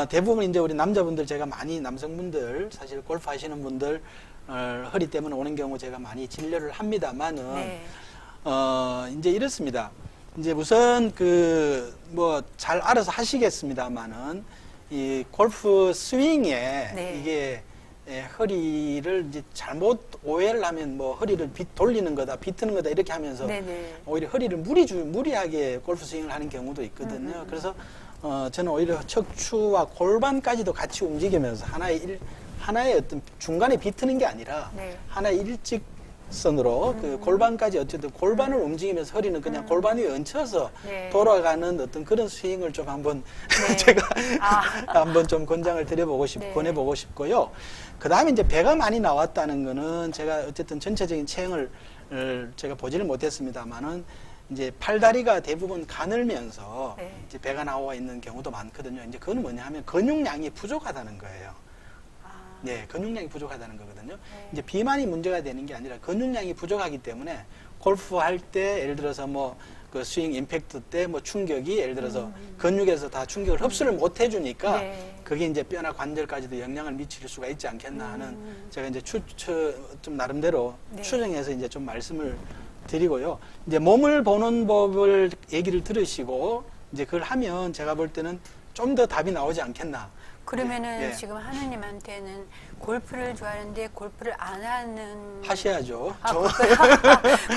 S2: 대부분 이제 우리 남자분들 제가 많이 남성분들 사실 골프 하시는 분들 허리 때문에 오는 경우 제가 많이 진료를 합니다만은
S3: 네.
S2: 이제 이렇습니다. 이제 우선 뭐 잘 알아서 하시겠습니다만은 이 골프 스윙에
S3: 네.
S2: 이게 허리를 이제 잘못 오해를 하면 뭐 허리를 돌리는 거다, 비트는 거다 이렇게 하면서
S3: 네네.
S2: 오히려 허리를 무리하게 골프 스윙을 하는 경우도 있거든요. 그래서 저는 오히려 척추와 골반까지도 같이 움직이면서 하나의 어떤 중간에 비트는 게 아니라
S3: 네.
S2: 하나의 일직선으로 그 골반까지 어쨌든 골반을 움직이면서 허리는 그냥 골반 위에 얹혀서
S3: 네.
S2: 돌아가는 어떤 그런 스윙을 좀 한번
S3: 네.
S2: 제가
S3: 아.
S2: 한번 좀 권장을 드려보고
S3: 네.
S2: 권해보고 싶고요. 그 다음에 이제 배가 많이 나왔다는 거는 제가 어쨌든 전체적인 체형을 제가 보지를 못했습니다만은 이제 팔다리가 대부분 가늘면서
S3: 네.
S2: 이제 배가 나와 있는 경우도 많거든요. 이제 그건 뭐냐 하면 근육량이 부족하다는 거예요. 네, 근육량이 부족하다는 거거든요.
S3: 네.
S2: 이제 비만이 문제가 되는 게 아니라 근육량이 부족하기 때문에 골프 할 때 예를 들어서 뭐 그 스윙 임팩트 때 뭐 충격이 예를 들어서 근육에서 다 충격을 흡수를 못 해주니까
S3: 네.
S2: 그게 이제 뼈나 관절까지도 영향을 미칠 수가 있지 않겠나 하는 제가 이제 좀 나름대로
S3: 네.
S2: 추정해서 이제 좀 말씀을 드리고요. 이제 몸을 보는 법을 얘기를 들으시고 이제 그걸 하면 제가 볼 때는 좀 더 답이 나오지 않겠나.
S3: 그러면은
S2: 예.
S3: 지금 하느님한테는 골프를 좋아하는데 골프를 안 하는
S2: 하셔야죠.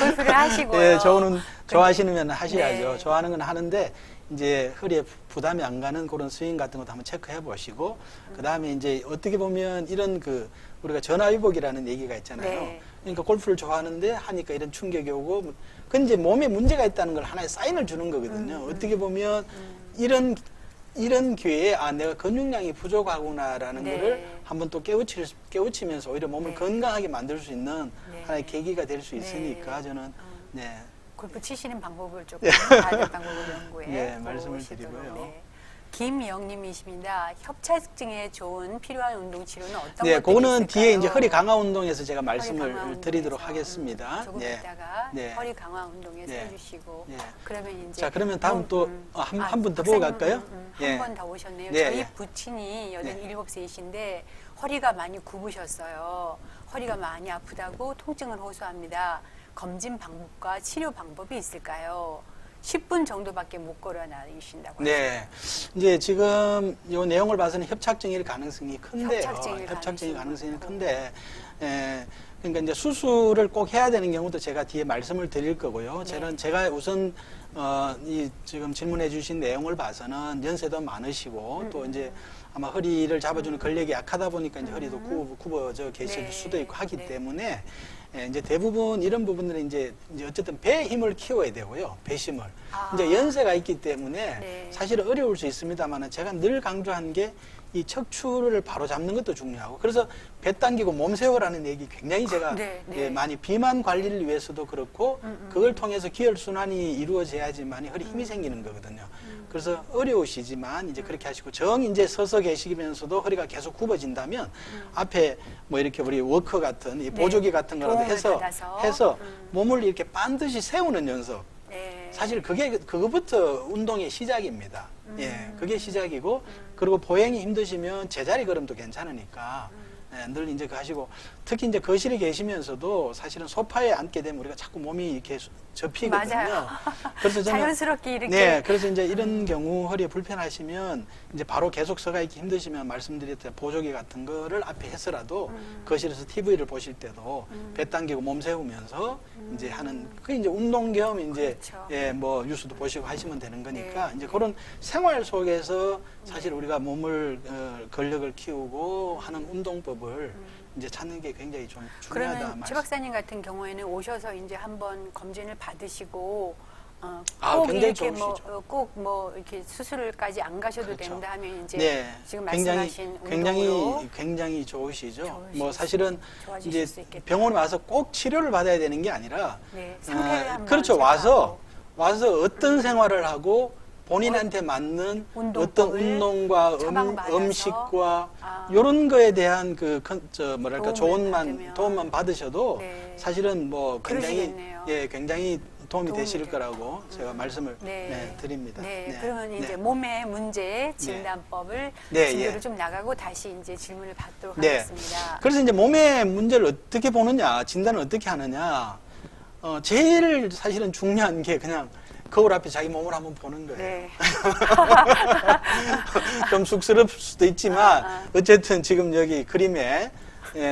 S3: 골프를 하시고요.
S2: 예, 저는 좋아하시면 하셔야죠.
S3: 네.
S2: 좋아하는 건 하는데 이제 허리에 부담이 안 가는 그런 스윙 같은 것도 한번 체크해 보시고 그다음에 이제 어떻게 보면 이런 그 우리가 전화위복이라는 얘기가 있잖아요.
S3: 네.
S2: 그러니까 골프를 좋아하는데 하니까 이런 충격이 오고 그 이제 몸에 문제가 있다는 걸 하나의 사인을 주는 거거든요. 어떻게 보면 이런 기회에 아 내가 근육량이 부족하구나라는
S3: 네.
S2: 거를 한번 또 깨우치면서 오히려 몸을
S3: 네.
S2: 건강하게 만들 수 있는
S3: 네.
S2: 하나의 계기가 될 수
S3: 네.
S2: 있으니까 저는 네.
S3: 골프 치시는 방법을 조금 다른 방법을 연구해
S2: 네, 말씀을
S3: 보시도록.
S2: 드리고요.
S3: 네. 김영님이십니다. 협착증에 좋은 필요한 운동 치료는 어떤
S2: 네,
S3: 것들이
S2: 그거는
S3: 있을까요?
S2: 뒤에 이제 허리 강화 운동에서 제가
S3: 허리
S2: 말씀을
S3: 강화 운동에서,
S2: 드리도록 하겠습니다.
S3: 조금
S2: 네.
S3: 이따가
S2: 네.
S3: 허리 강화 운동에서
S2: 네.
S3: 해주시고
S2: 네.
S3: 그러면 이제
S2: 자, 그러면 다음 또 한 분 더 보고 갈까요?
S3: 한 번 더 오셨네요.
S2: 네,
S3: 저희
S2: 예.
S3: 부친이 87세이신데 허리가 많이 굽으셨어요. 허리가 많이 아프다고 통증을 호소합니다. 검진 방법과 치료 방법이 있을까요? 10분 정도밖에 못 걸어 다니신다고
S2: 네. 이제 지금 이 내용을 봐서는 협착증일 가능성이 큰데요.
S3: 협착증일
S2: 가능성이 큰데, 그러니까 이제 수술을 꼭 해야 되는 경우도 제가 뒤에 말씀을 드릴 거고요.
S3: 네.
S2: 제가 우선, 이 지금 질문해 주신 내용을 봐서는 연세도 많으시고, 또 이제 아마 허리를 잡아주는 근력이 약하다 보니까 이제 허리도 굽어져 계실
S3: 네.
S2: 수도 있고 하기
S3: 네.
S2: 때문에, 이제 대부분 이런 부분들은 이제 어쨌든 배 힘을 키워야 되고요. 배심을.
S3: 아.
S2: 이제 연세가 있기 때문에
S3: 네.
S2: 사실은 어려울 수 있습니다만 제가 늘 강조한 게 이 척추를 바로 잡는 것도 중요하고 그래서 배 당기고 몸 세워라는 얘기 굉장히 제가
S3: 네, 네.
S2: 예, 많이 비만 관리를 위해서도 그렇고 그걸 통해서 기혈순환이 이루어져야지만 허리 힘이 생기는 거거든요. 그래서 어려우시지만 이제 그렇게 하시고 정 이제 서서 계시면서도 허리가 계속 굽어진다면 앞에 뭐 이렇게 우리 워커 같은 이 보조기 같은 거라도
S3: 도움을
S2: 해서
S3: 받아서.
S2: 몸을 이렇게 반드시 세우는 연습.
S3: 네.
S2: 사실 그거부터 운동의 시작입니다. 예, 그게 시작이고 그리고 보행이 힘드시면 제자리 걸음도 괜찮으니까 예, 늘 이제 그 하시고 특히 이제 거실에 계시면서도 사실은 소파에 앉게 되면 우리가 자꾸 몸이 이렇게 접히거든요.
S3: 맞아요.
S2: 그래서 저는
S3: 자연스럽게 이렇게
S2: 네, 그래서 이제 이런 경우 허리에 불편하시면 이제 바로 계속 서가 있기 힘드시면 말씀드렸던 보조기 같은 거를 앞에 해서라도 거실에서 TV를 보실 때도 배 당기고 몸 세우면서 이제 하는 그게 이제 운동 겸 이제
S3: 그렇죠.
S2: 예, 뭐 뉴스도 보시고 하시면 되는 거니까
S3: 네.
S2: 이제 그런 생활 속에서 사실 우리가 몸을 근력을 키우고 하는 운동법을 이제 찾는 게 굉장히 좀 중요하다
S3: 그러면 최 박사님 같은 경우에는 오셔서 이제 한번 검진을 받으시고 꼭
S2: 굉장히
S3: 이렇게
S2: 좋으시죠.
S3: 꼭 뭐 이렇게 수술까지 안 가셔도
S2: 그렇죠.
S3: 된다 하면 이제
S2: 네,
S3: 지금 말씀하신 운동으로
S2: 굉장히 좋으시죠.
S3: 좋으실
S2: 뭐 사실은
S3: 좋아지실
S2: 이제
S3: 수 있겠다.
S2: 병원에 와서 꼭 치료를 받아야 되는 게 아니라
S3: 네, 상태를 한번
S2: 그렇죠.
S3: 체크하고.
S2: 와서 어떤 생활을 하고 본인한테 맞는
S3: 운동법을
S2: 어떤 운동과
S3: 처방받아서.
S2: 음식과
S3: 아.
S2: 이런 거에 대한
S3: 도움을
S2: 조언만
S3: 받으면.
S2: 도움만 받으셔도
S3: 네.
S2: 사실은 뭐
S3: 그러시겠네요.
S2: 굉장히 도움이
S3: 도움이
S2: 되실
S3: 돼요.
S2: 거라고 제가 말씀을 드립니다.
S3: 네, 그러면 이제 몸의 문제 진단법을
S2: 네,
S3: 진도를
S2: 예.
S3: 좀 나가고 다시 이제 질문을 받도록
S2: 네.
S3: 하겠습니다.
S2: 그래서 이제 몸의 문제를 어떻게 보느냐, 진단을 어떻게 하느냐, 제일 사실은 중요한 게 그냥 거울 앞에 자기 몸을 한번 보는 거예요.
S3: 네.
S2: 좀 쑥스러울 수도 있지만 어쨌든 지금 여기 그림에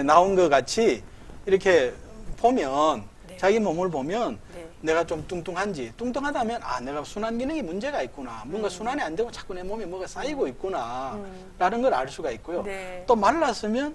S2: 나온 것 같이 이렇게 보면
S3: 네.
S2: 자기 몸을 보면
S3: 네.
S2: 내가 좀 뚱뚱하다면 내가 순환 기능이 문제가 있구나. 뭔가 순환이 안 되고 자꾸 내 몸에 뭐가 쌓이고 있구나. 라는 걸 알 수가 있고요.
S3: 네.
S2: 또 말랐으면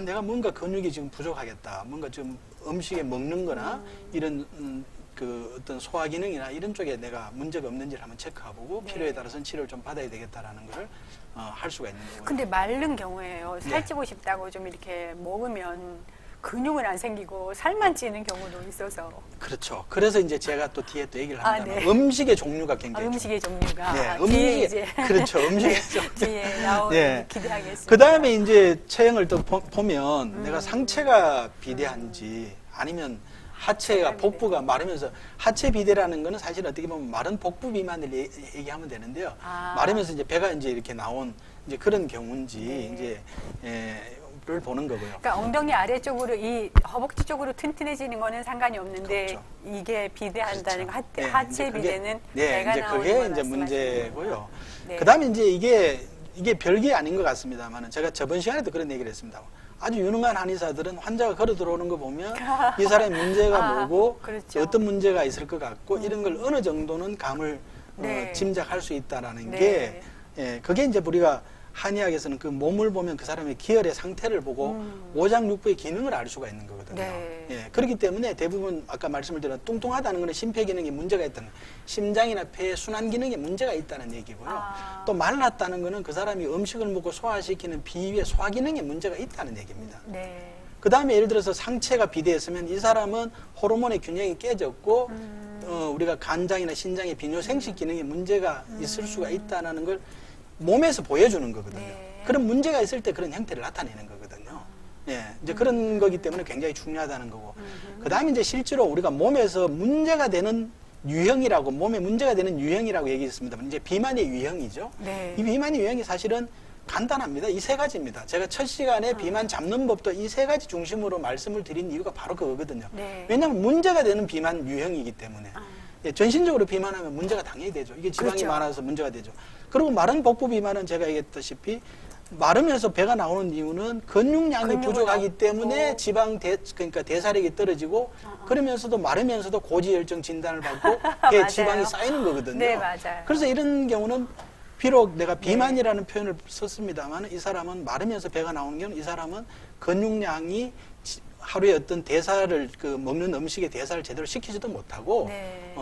S2: 내가 뭔가 근육이 지금 부족하겠다. 뭔가 좀 음식에 먹는 거나 이런 그 어떤 소화 기능이나 이런 쪽에 내가 문제가 없는지를 한번 체크해보고
S3: 네.
S2: 필요에 따라서는 치료를 좀 받아야 되겠다라는 걸 할 수가 있는 거예요.
S3: 근데 마른 경우에요.
S2: 네.
S3: 살찌고 싶다고 좀 이렇게 먹으면 근육은 안 생기고 살만 찌는 경우도 있어서.
S2: 그렇죠. 그래서 이제 제가 또 뒤에 또 얘기를 합니다.
S3: 네.
S2: 음식의 종류가 굉장히
S3: 음식의 종류가
S2: 네,
S3: 뒤에 이제
S2: 그렇죠. 음식의 종류.
S3: 뒤에 나오는
S2: 네.
S3: 기대하겠습니다.
S2: 그 다음에 이제 체형을 또 보면 내가 상체가 비대한지 아니면 하체가 복부가 마르면서 하체 비대라는 거는 사실 어떻게 보면 마른 복부 비만을 얘기하면 되는데요. 마르면서 이제 배가 이제 이렇게 나온 이제 그런 경우인지 이제 를 보는 거고요.
S3: 그러니까 엉덩이 아래쪽으로 이 허벅지 쪽으로 튼튼해지는 거는 상관이 없는데
S2: 그렇죠.
S3: 이게 비대한다는
S2: 그렇죠.
S3: 거 하체
S2: 이제 그게-
S3: 비대는
S2: 네,
S3: 배가
S2: 이제
S3: 나오는
S2: 그게
S3: 걸
S2: 이제
S3: 말씀하시는
S2: 문제고요.
S3: 네.
S2: 그다음에 이제 이게 이게 별게 아닌 것 같습니다만 제가 저번 시간에도 그런 얘기를 했습니다. 아주 유능한 한의사들은 환자가 걸어 들어오는 거 보면 이 사람의 문제가 뭐고
S3: 그렇죠.
S2: 어떤 문제가 있을 것 같고 이런 걸 어느 정도는 감을
S3: 네.
S2: 짐작할 수 있다라는
S3: 네.
S2: 게 그게 이제 우리가 한의학에서는 그 몸을 보면 그 사람의 기혈의 상태를 보고 오장육부의 기능을 알 수가 있는 거거든요.
S3: 네.
S2: 예, 그렇기 때문에 대부분 아까 말씀을 드린 뚱뚱하다는 것은 심폐 기능에 문제가 있다는 심장이나 폐 순환 기능에 문제가 있다는 얘기고요. 또 말랐다는 것은 그 사람이 음식을 먹고 소화시키는 비위의 소화 기능에 문제가 있다는 얘기입니다.
S3: 네.
S2: 그 다음에 예를 들어서 상체가 비대했으면 이 사람은 호르몬의 균형이 깨졌고 우리가 간장이나 신장의 비뇨생식 기능에 문제가 있을 수가 있다는 걸 몸에서 보여주는 거거든요.
S3: 네.
S2: 그런 문제가 있을 때 그런 형태를 나타내는 거거든요. 예, 이제 그런 거기 때문에 굉장히 중요하다는 거고. 그 다음에 이제 실제로 우리가 몸에서 문제가 되는 유형이라고, 몸에 문제가 되는 유형이라고 얘기했습니다만, 이제 비만의 유형이죠.
S3: 네.
S2: 이 비만의 유형이 사실은 간단합니다. 이 세 가지입니다. 제가 첫 시간에 비만 잡는 법도 이 세 가지 중심으로 말씀을 드린 이유가 바로 그거거든요.
S3: 네.
S2: 왜냐하면 문제가 되는 비만 유형이기 때문에. 예, 전신적으로 비만하면 문제가 당연히 되죠. 이게 지방이
S3: 그렇죠.
S2: 많아서 문제가 되죠. 그리고 마른 복부 비만은 제가 얘기했다시피 마르면서 배가 나오는 이유는 근육량이
S3: 근육을
S2: 부족하기
S3: 없고.
S2: 때문에 그러니까 대사력이 떨어지고 그러면서도 마르면서도 고지혈증 진단을 받고 배에
S3: 맞아요.
S2: 지방이 쌓이는 거거든요.
S3: 네, 맞아요.
S2: 그래서 이런 경우는 비록 내가 비만이라는 표현을 썼습니다만 이 사람은 마르면서 배가 나오는 경우는 이 사람은 근육량이 하루에 어떤 대사를 먹는 음식의 대사를 제대로 시키지도 못하고
S3: 네.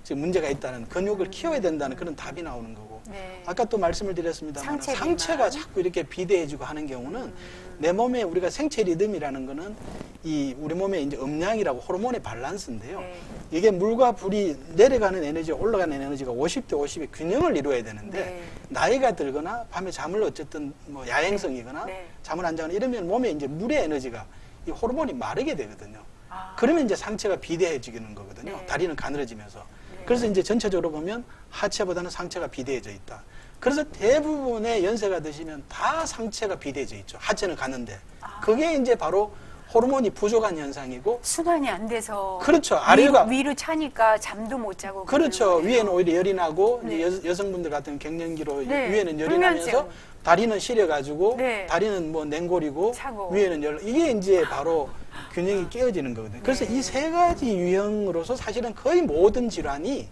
S2: 지금 문제가 있다는 근육을 키워야 된다는 그런 답이 나오는 거고
S3: 네.
S2: 아까 또 말씀을 드렸습니다만
S3: 상체
S2: 상체가
S3: 비만.
S2: 자꾸 이렇게 비대해지고 하는 경우는 내 몸에 우리가 생체 리듬이라는 거는 이 우리 몸의 이제 음양이라고 호르몬의 밸런스인데요.
S3: 네.
S2: 이게 물과 불이 내려가는 에너지와 올라가는 에너지가 50대 50의 균형을 이루어야 되는데
S3: 네.
S2: 나이가 들거나 밤에 잠을 어쨌든 뭐 야행성이거나
S3: 네.
S2: 잠을 안 자거나 이러면 몸에 이제 물의 에너지가 이 호르몬이 마르게 되거든요.
S3: 아.
S2: 그러면 이제 상체가 비대해지는 거거든요.
S3: 네.
S2: 다리는 가늘어지면서.
S3: 네.
S2: 그래서 이제 전체적으로 보면 하체보다는 상체가 비대해져 있다. 그래서 대부분의 연세가 드시면 다 상체가 비대해져 있죠. 하체는 가는데. 그게 이제 바로 호르몬이 부족한 현상이고.
S3: 순환이 안 돼서
S2: 그렇죠. 아래가.
S3: 위로 차니까 잠도 못 자고
S2: 그렇죠.
S3: 그러는 거예요.
S2: 위에는 오히려 열이 나고
S3: 네.
S2: 이제 여성분들 같은 갱년기로
S3: 네.
S2: 위에는 열이
S3: 불면증.
S2: 나면서 다리는 시려가지고
S3: 네.
S2: 다리는 뭐 냉골이고
S3: 차고.
S2: 위에는 열. 이게 이제 바로 균형이 깨어지는 거거든요. 그래서
S3: 네.
S2: 이 세 가지 유형으로서 사실은 거의 모든 질환이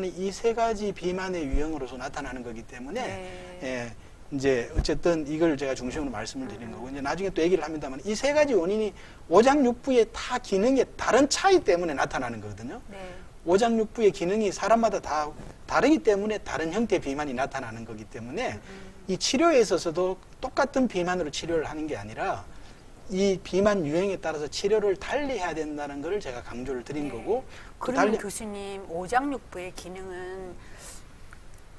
S2: 이 세 가지 비만의 유형으로서 나타나는 거기 때문에
S3: 네.
S2: 예, 이제 어쨌든 이걸 제가 중심으로 말씀을 드리는 거고 이제 나중에 또 얘기를 합니다만 이 세 가지 원인이 오장육부의 타 기능의 다른 차이 때문에 나타나는 거거든요.
S3: 네.
S2: 오장육부의 기능이 사람마다 다 다르기 때문에 다른 형태의 비만이 나타나는 거기 때문에 이 치료에 있어서도 똑같은 비만으로 치료를 하는 게 아니라 이 비만 유형에 따라서 치료를 달리 해야 된다는 것을 제가 강조를 드린 거고 그
S3: 그러면 교수님 오장육부의 기능은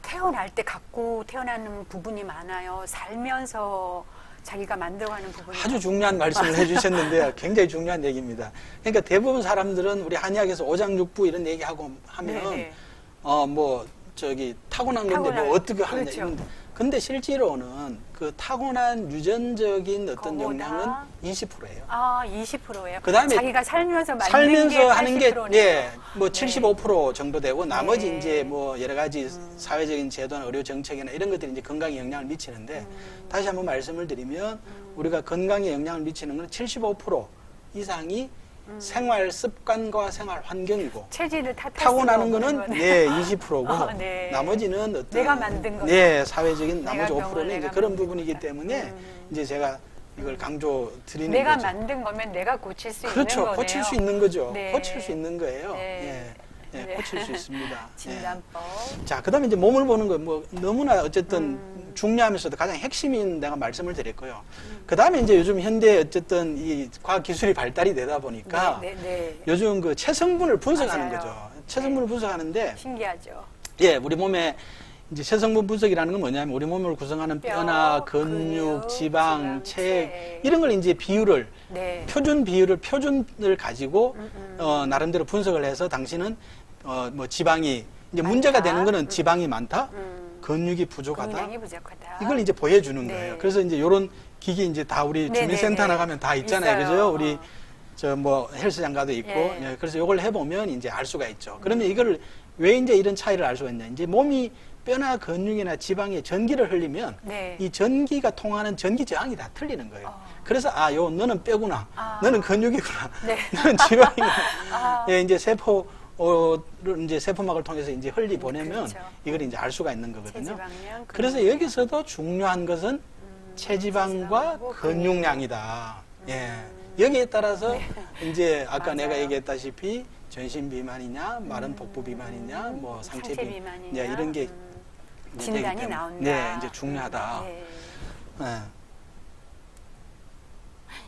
S3: 태어날 때 갖고 태어나는 부분이 많아요. 살면서 자기가 만들어가는 부분이
S2: 아주 중요한 말씀을 해주셨는데요. 굉장히 중요한 얘기입니다. 그러니까 대부분 사람들은 우리 한의학에서 오장육부 이런 얘기하고 하면
S3: 네네.
S2: 타고난 건데 뭐 어떻게 하느냐
S3: 그렇죠.
S2: 이런데 근데 실제로는 그 타고난 유전적인 어떤
S3: 그거보다
S2: 영향은 20%예요.
S3: 아, 20%예요.
S2: 그다음에
S3: 자기가 살면서 만든
S2: 살면서 하는 게
S3: 80%네요.
S2: 예, 뭐 75% 정도 되고 나머지
S3: 네.
S2: 이제 뭐 여러 가지 사회적인 제도나 의료 정책이나 이런 것들이 이제 건강에 영향을 미치는데 다시 한번 말씀을 드리면 우리가 건강에 영향을 미치는 건 75% 이상이 생활 습관과 생활 환경이고
S3: 체질을 탓할
S2: 타고나는
S3: 수가 없는
S2: 거는
S3: 거네.
S2: 20%고
S3: 네.
S2: 나머지는 어떤
S3: 내가 만든 거죠.
S2: 네, 사회적인
S3: 내가
S2: 나머지
S3: 병을
S2: 5%는 이제
S3: 내가
S2: 그런
S3: 만든
S2: 부분이기
S3: 거다.
S2: 때문에 이제 제가 이걸 강조 드리는
S3: 내가
S2: 거죠.
S3: 만든 거면 내가 고칠 수 있는
S2: 그렇죠.
S3: 거네요.
S2: 고칠 수 있는 거죠.
S3: 네.
S2: 고칠 수 있는 거예요.
S3: 네.
S2: 예. 예,
S3: 네.
S2: 고칠 수 있습니다.
S3: 진단법.
S2: 예. 자, 그다음에 이제 몸을 보는 거 뭐 너무나 어쨌든 중요하면서도 가장 핵심인 내가 말씀을 드렸고요. 그다음에 이제 요즘 현대 어쨌든 이 과학 기술이 발달이 되다 보니까
S3: 네, 네, 네.
S2: 요즘 그 체성분을 분석하는
S3: 맞아요.
S2: 거죠. 체성분을 분석하는데
S3: 신기하죠.
S2: 예, 우리 몸에 이제 체성분 분석이라는 건 뭐냐면 우리 몸을 구성하는
S3: 뼈,
S2: 뼈나 근육,
S3: 근육,
S2: 지방,
S3: 지방,
S2: 책
S3: 책.
S2: 이런 걸 이제 비율을
S3: 네.
S2: 표준을 가지고 나름대로 분석을 해서 당신은 뭐 지방이 이제 문제가
S3: 많다.
S2: 되는 거는 지방이 많다, 근육이 부족하다.
S3: 근육량이 부족하다.
S2: 이걸 이제 보여주는
S3: 네.
S2: 거예요. 그래서 이제 이런 기기 이제 다 우리
S3: 네,
S2: 주민센터
S3: 네, 네.
S2: 나가면 다 있잖아요.
S3: 있어요.
S2: 그죠? 우리 저 뭐 헬스장 가도 있고.
S3: 예.
S2: 예, 그래서 이걸 해보면 이제 알 수가 있죠. 그러면 이걸 왜 이제 이런 차이를 알 수가 있냐? 이제 몸이 뼈나 근육이나 지방에 전기를 흘리면
S3: 네.
S2: 이 전기가 통하는 전기 저항이 다 틀리는 거예요.
S3: 어.
S2: 그래서 요 너는 뼈구나,
S3: 아.
S2: 너는 근육이구나,
S3: 네.
S2: 너는 지방이구나.
S3: 아.
S2: 예, 이제 이제 세포막을 통해서 이제 흘리 보내면
S3: 그렇죠.
S2: 이걸 이제 알 수가 있는 거거든요.
S3: 체지방량,
S2: 그래서
S3: 근육량.
S2: 여기서도 중요한 것은 체지방과
S3: 체지방하고
S2: 근육량이다. 예. 여기에 따라서 이제 아까
S3: 맞아요.
S2: 내가 얘기했다시피 전신 비만이냐, 마른 복부 비만이냐, 뭐 상체
S3: 비만이냐,
S2: 이런 게 이제 되기
S3: 진단이
S2: 때문에
S3: 나온다.
S2: 네, 이제 중요하다.
S3: 네.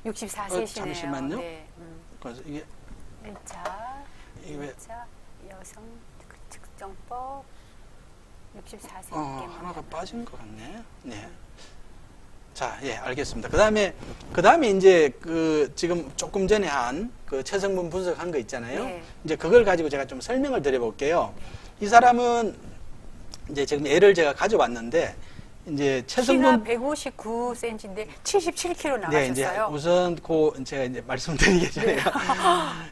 S2: 예.
S3: 64세시네요.
S2: 잠시만요.
S3: 네.
S2: 그래서 이게
S3: 1차,
S2: 이게 왜
S3: 2차 여성 측정법 64세
S2: 하나가 빠진 것 같네. 네. 자, 예, 알겠습니다. 그다음에 이제 지금 조금 전에 한 그 체성분 분석한 거 있잖아요.
S3: 네.
S2: 이제 그걸 가지고 제가 좀 설명을 드려볼게요. 이 사람은 이제 지금 애를 제가 가져왔는데 이제
S3: 키가
S2: 체성분
S3: 159cm인데 77kg 나가셨어요.
S2: 네, 이제 우선 제가 이제 말씀드리기 전에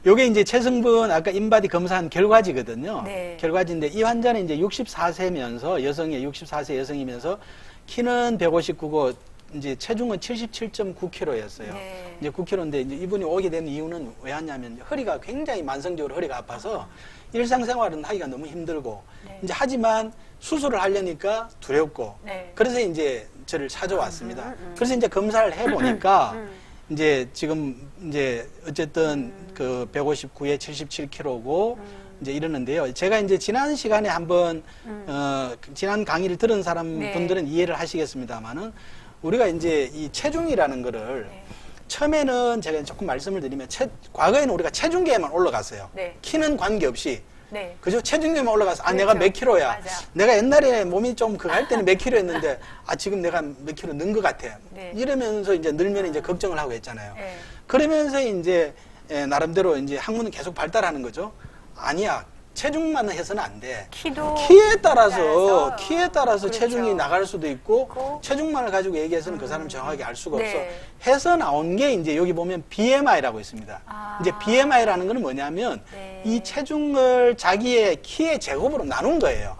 S2: 요게 이제 체성분 아까 인바디 검사한 결과지거든요.
S3: 네.
S2: 결과지인데 이 환자는 이제 64세면서 여성의 64세 여성이면서 키는 159고 이제 체중은 77.9kg였어요.
S3: 네.
S2: 이제 9kg인데 이제 이분이 오게 된 이유는 왜 왔냐면 허리가 굉장히 만성적으로 허리가 아파서 일상생활은 하기가 너무 힘들고
S3: 네.
S2: 이제 하지만 수술을 하려니까 두렵고
S3: 네.
S2: 그래서 이제 저를 찾아왔습니다. 그래서 이제 검사를 해보니까 이제 지금 이제 어쨌든 그 159에 77kg고 이제 이러는데요. 제가 이제 지난 시간에 한번 지난 강의를 들은
S3: 네.
S2: 분들은 이해를 하시겠습니다만은 우리가 이제 이 체중이라는 거를
S3: 네.
S2: 처음에는 제가 조금 말씀을 드리면 과거에는 우리가 체중계에만 올라갔어요.
S3: 네.
S2: 키는 관계없이
S3: 네.
S2: 그죠? 체중계만 올라가서
S3: 그렇죠.
S2: 내가 몇 킬로야.
S3: 맞아.
S2: 내가 옛날에 몸이 좀 그거 할 때는 몇 킬로였는데 지금 내가 몇 킬로 는 것 같아.
S3: 네.
S2: 이러면서 이제 늘면 이제 걱정을 하고 했잖아요.
S3: 네.
S2: 그러면서 이제 나름대로 이제 학문은 계속 발달하는 거죠. 아니야. 체중만 해서는 안 돼. 키에 따라서
S3: 그렇죠.
S2: 체중이 나갈 수도 있고
S3: 그리고
S2: 체중만을 가지고 얘기해서는 그 사람 정확하게 알 수가
S3: 네.
S2: 없어. 해서 나온 게 이제 여기 보면 BMI라고 있습니다.
S3: 아.
S2: 이제 BMI라는 건 뭐냐면
S3: 네.
S2: 이 체중을 자기의 키의 제곱으로 나눈 거예요.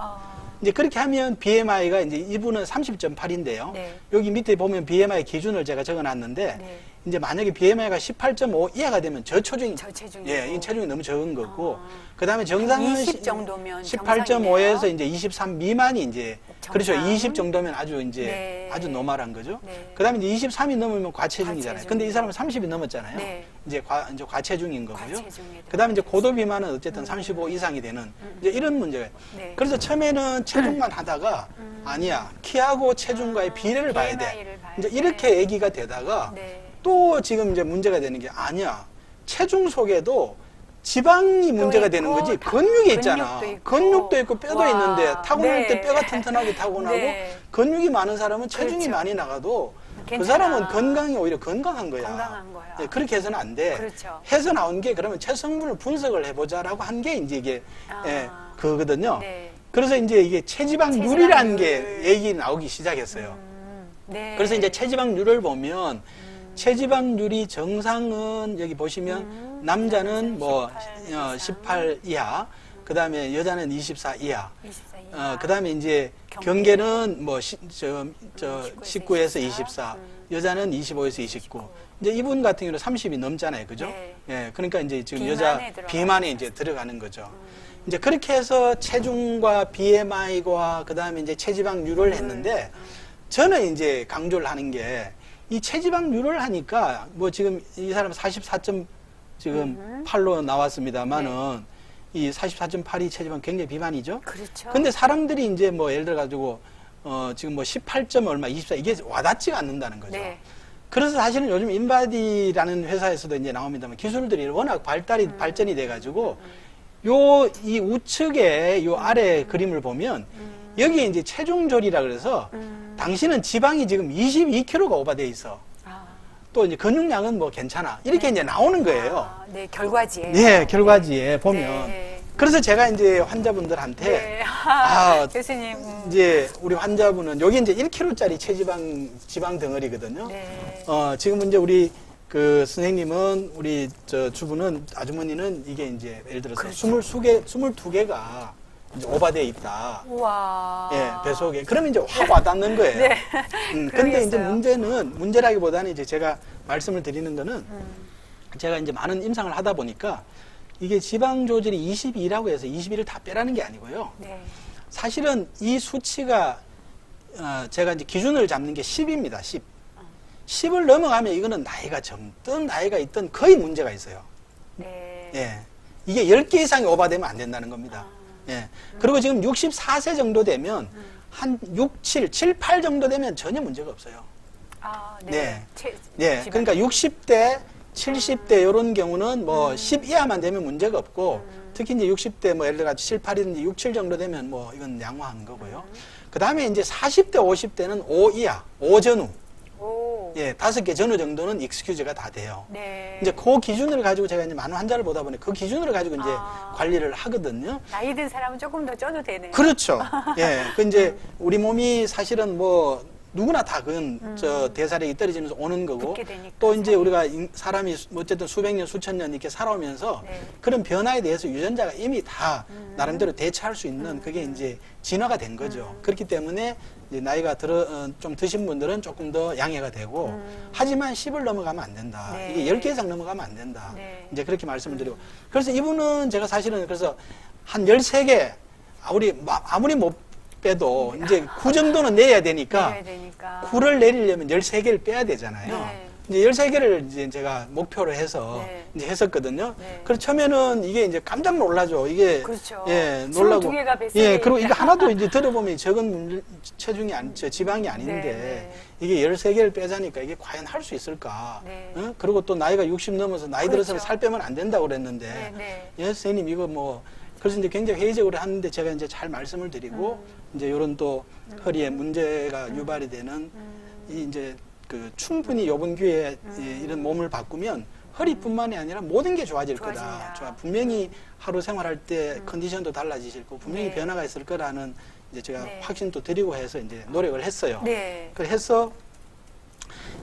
S2: 이제 그렇게 하면 BMI가 이제 이분은 30.8인데요.
S3: 네.
S2: 여기 밑에 보면 BMI 기준을 제가 적어놨는데
S3: 네.
S2: 이제 만약에 BMI가 18.5 이하가 되면 저체중이
S3: 저체중이고.
S2: 예, 이 체중이 너무 적은 거고 그다음에 정상은
S3: 20 정도면
S2: 18.5에서 이제 23 미만이 이제 그렇죠.
S3: 정상.
S2: 20 정도면 아주 이제
S3: 네.
S2: 아주 노멀한 거죠.
S3: 네.
S2: 그다음에 이제 23이 넘으면 과체중이잖아요.
S3: 과체중.
S2: 근데 이 사람은 30이 넘었잖아요.
S3: 네.
S2: 이제 과체중인 거고요.
S3: 과체중에
S2: 그다음에 이제 고도 비만은 어쨌든 35 이상이 되는 이제 이런 문제가.
S3: 네.
S2: 그래서 처음에는 체중만 하다가 아니야 키하고 체중과의 비례를 봐야 돼.
S3: BMI 를 봐야
S2: 이제
S3: 돼.
S2: 이렇게 얘기가 되다가
S3: 네.
S2: 또 지금 이제 문제가 되는 게 아니야. 체중 속에도 지방이 문제가 되는
S3: 있고,
S2: 거지 근육이 있잖아.
S3: 근육도 있고.
S2: 근육도 있고 뼈도
S3: 와.
S2: 있는데 타고날
S3: 네.
S2: 때 뼈가 튼튼하게 타고나고
S3: 네.
S2: 근육이 많은 사람은 체중이
S3: 그렇죠.
S2: 많이 나가도 그
S3: 괜찮아.
S2: 사람은 건강이 오히려 건강한 거야.
S3: 건강한 거야.
S2: 예, 그렇게 해서는 안 돼.
S3: 그렇죠.
S2: 해서 나온 게 그러면 체성분을 분석을 해보자라고 한 게 이제 이게 예, 그거거든요.
S3: 네.
S2: 그래서 이제 이게 체지방률이라는 게
S3: 체지방률.
S2: 얘기 나오기 시작했어요.
S3: 네.
S2: 그래서 이제 체지방률을 보면 체지방률이 정상은 여기 보시면 남자는 뭐 18 이하, 그 다음에 여자는 24 이하,
S3: 24 이하.
S2: 그 다음에 이제 경계는 뭐 19에서 24, 여자는 25에서 29. 이제 이분 같은 경우는 30이 넘잖아요, 그죠?
S3: 네.
S2: 예, 그러니까 이제 지금
S3: 비만에
S2: 여자
S3: 들어가는
S2: 비만에 이제 들어가는 거죠. 이제 그렇게 해서 체중과 BMI와 그 다음에 이제 체지방률을 했는데 저는 이제 강조를 하는 게 이 체지방률을 하니까 뭐 지금 이 사람 44.8로 나왔습니다만은 이 44.8이 체지방 굉장히 비만이죠.
S3: 그렇죠.
S2: 근데 사람들이 이제 뭐 예를 들어 가지고 지금 뭐 18점 얼마 24 이게 와닿지가 않는다는 거죠.
S3: 네.
S2: 그래서 사실은 요즘 인바디라는 회사에서도 이제 나옵니다만 기술들이 워낙 발전이 돼 가지고 이 우측에 요 아래 그림을 보면 여기에 이제 체중졸이라 그래서 당신은 지방이 지금 22kg가 오버돼 있어. 또 이제 근육량은 뭐 괜찮아. 이렇게 이제 나오는 거예요.
S3: 네, 결과지에.
S2: 예, 결과지에 보면.
S3: 네.
S2: 그래서 제가 이제 환자분들한테
S3: 네. 교수님.
S2: 이제 우리 환자분은 여기 이제 1kg짜리 지방 덩어리거든요.
S3: 네.
S2: 지금 이제 우리 그 선생님은 우리 저 주부는 아주머니는 이게 이제 예를 들어서
S3: 그렇죠.
S2: 22개가 이제 오바되어 있다.
S3: 우와.
S2: 예, 배 속에. 그러면 이제 확 와닿는 거예요.
S3: 네.
S2: 근데 이제
S3: 그러겠어요.
S2: 문제라기보다는 이제 제가 말씀을 드리는 거는 제가 이제 많은 임상을 하다 보니까 이게 지방 조절이 22라고 해서 21을 다 빼라는 게 아니고요.
S3: 네.
S2: 사실은 이 수치가 제가 이제 기준을 잡는 게 10입니다. 10. 10을 넘어가면 이거는 나이가 젊든 나이가 있든 거의 문제가 있어요.
S3: 네.
S2: 예. 이게 10개 이상이 오바되면 안 된다는 겁니다. 예. 그리고 지금 64세 정도 되면 한 6, 7, 7, 8 정도 되면 전혀 문제가 없어요.
S3: 아, 네.
S2: 네.
S3: 체-
S2: 예.
S3: 지방-
S2: 그러니까 60대, 70대 이런 경우는 뭐 10 이하만 되면 문제가 없고 특히 이제 60대 뭐 예를 들어 7, 8이든지 6, 7 정도 되면 뭐 이건 양호한 거고요. 그 다음에 이제 40대, 50대는 5 이하, 5 전후.
S3: 오.
S2: 예, 5개 전후 정도는 익스큐즈가 다 돼요.
S3: 네.
S2: 이제 그 기준을 가지고 제가 이제 많은 환자를 보다 보니 그 기준을 가지고 이제
S3: 아.
S2: 관리를 하거든요.
S3: 나이 든 사람은 조금 더 쪄도 되네요.
S2: 그렇죠. 예. 그 이제 우리 몸이 사실은 뭐 누구나 다 그건 저 대사력이 떨어지면서 오는 거고
S3: 붓게 되니까
S2: 또 이제 우리가 사람이 어쨌든 수백 년, 수천 년 이렇게 살아오면서
S3: 네.
S2: 그런 변화에 대해서 유전자가 이미 다 나름대로 대처할 수 있는 그게 이제 진화가 된 거죠. 그렇기 때문에 이제 나이가 좀 드신 분들은 조금 더 양해가 되고 하지만 10을 넘어가면 안 된다.
S3: 네.
S2: 이게 10개 이상 넘어가면 안 된다.
S3: 네.
S2: 이제 그렇게 말씀을 드리고 그래서 이분은 제가 사실은 그래서 한 13개 아무리 못 빼도 이제 9 정도는 내야 되니까
S3: 내야 되니까.
S2: 9를 내리려면 13개를 빼야 되잖아요.
S3: 네.
S2: 이제 13개를 이제 제가 목표로 해서
S3: 네.
S2: 이제 했었거든요.
S3: 네.
S2: 그래서 처음에는 이게 이제 깜짝 놀라죠. 이게
S3: 그렇죠.
S2: 예, 놀라고.
S3: 22개가 뱃속에
S2: 예, 그리고 이거
S3: 있다.
S2: 하나도 이제 들어보면 적은 체중이 지방이 아닌데
S3: 네,
S2: 이게 13개를 빼자니까 이게 과연 할 수 있을까?
S3: 네.
S2: 어? 그리고 또 나이가 60 넘어서 나이 들어서는
S3: 그렇죠.
S2: 살 빼면 안 된다고 그랬는데
S3: 네, 네.
S2: 예, 선생님 이거 뭐 그래서 이제 굉장히 회의적으로 하는데 제가 이제 잘 말씀을 드리고 이제 이런 또 허리에 문제가 유발이 되는 이 이제 그 충분히 요번 기회에 이런 몸을 바꾸면 허리뿐만이 아니라 모든 게 좋아질
S3: 좋아진다.
S2: 거다. 분명히 하루 생활할 때 컨디션도 달라지실 거고 분명히
S3: 네.
S2: 변화가 있을 거라는 이제 제가
S3: 네.
S2: 확신도 드리고 해서 이제 노력을 했어요.
S3: 네.
S2: 그래서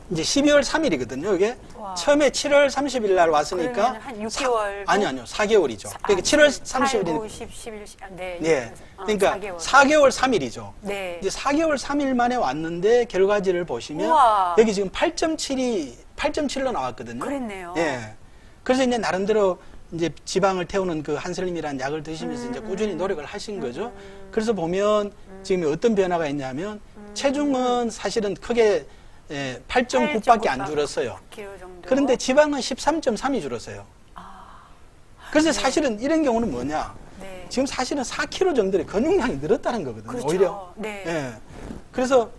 S2: 이제 12월 3일이거든요. 이게
S3: 와.
S2: 처음에 7월 30일 날 왔으니까
S3: 그러면 한 6개월.
S2: 아니요. 4개월이죠. 그러니까 7월
S3: 8, 9,
S2: 30일이
S3: 10, 11, 네.
S2: 네. 그러니까
S3: 4개월.
S2: 4개월 3일이죠.
S3: 네.
S2: 이제 4개월 3일 만에 왔는데 결과지를 보시면
S3: 우와.
S2: 여기 지금 8.7로 나왔거든요.
S3: 그랬네요.
S2: 예. 그래서 이제 나름대로 이제 지방을 태우는 그 한슬림이라는 약을 드시면서 이제 꾸준히 노력을 하신 거죠. 그래서 보면 지금 어떤 변화가 있냐면 체중은 사실은 크게 8.9밖에 안 줄었어요.
S3: 9kg 정도.
S2: 그런데 지방은 13.3이 줄었어요. 그래서 사실은 이런 경우는 뭐냐?
S3: 네.
S2: 지금 사실은 4kg 정도의 근육량이 늘었다는 거거든요.
S3: 그렇죠.
S2: 오히려.
S3: 네.
S2: 예. 그래서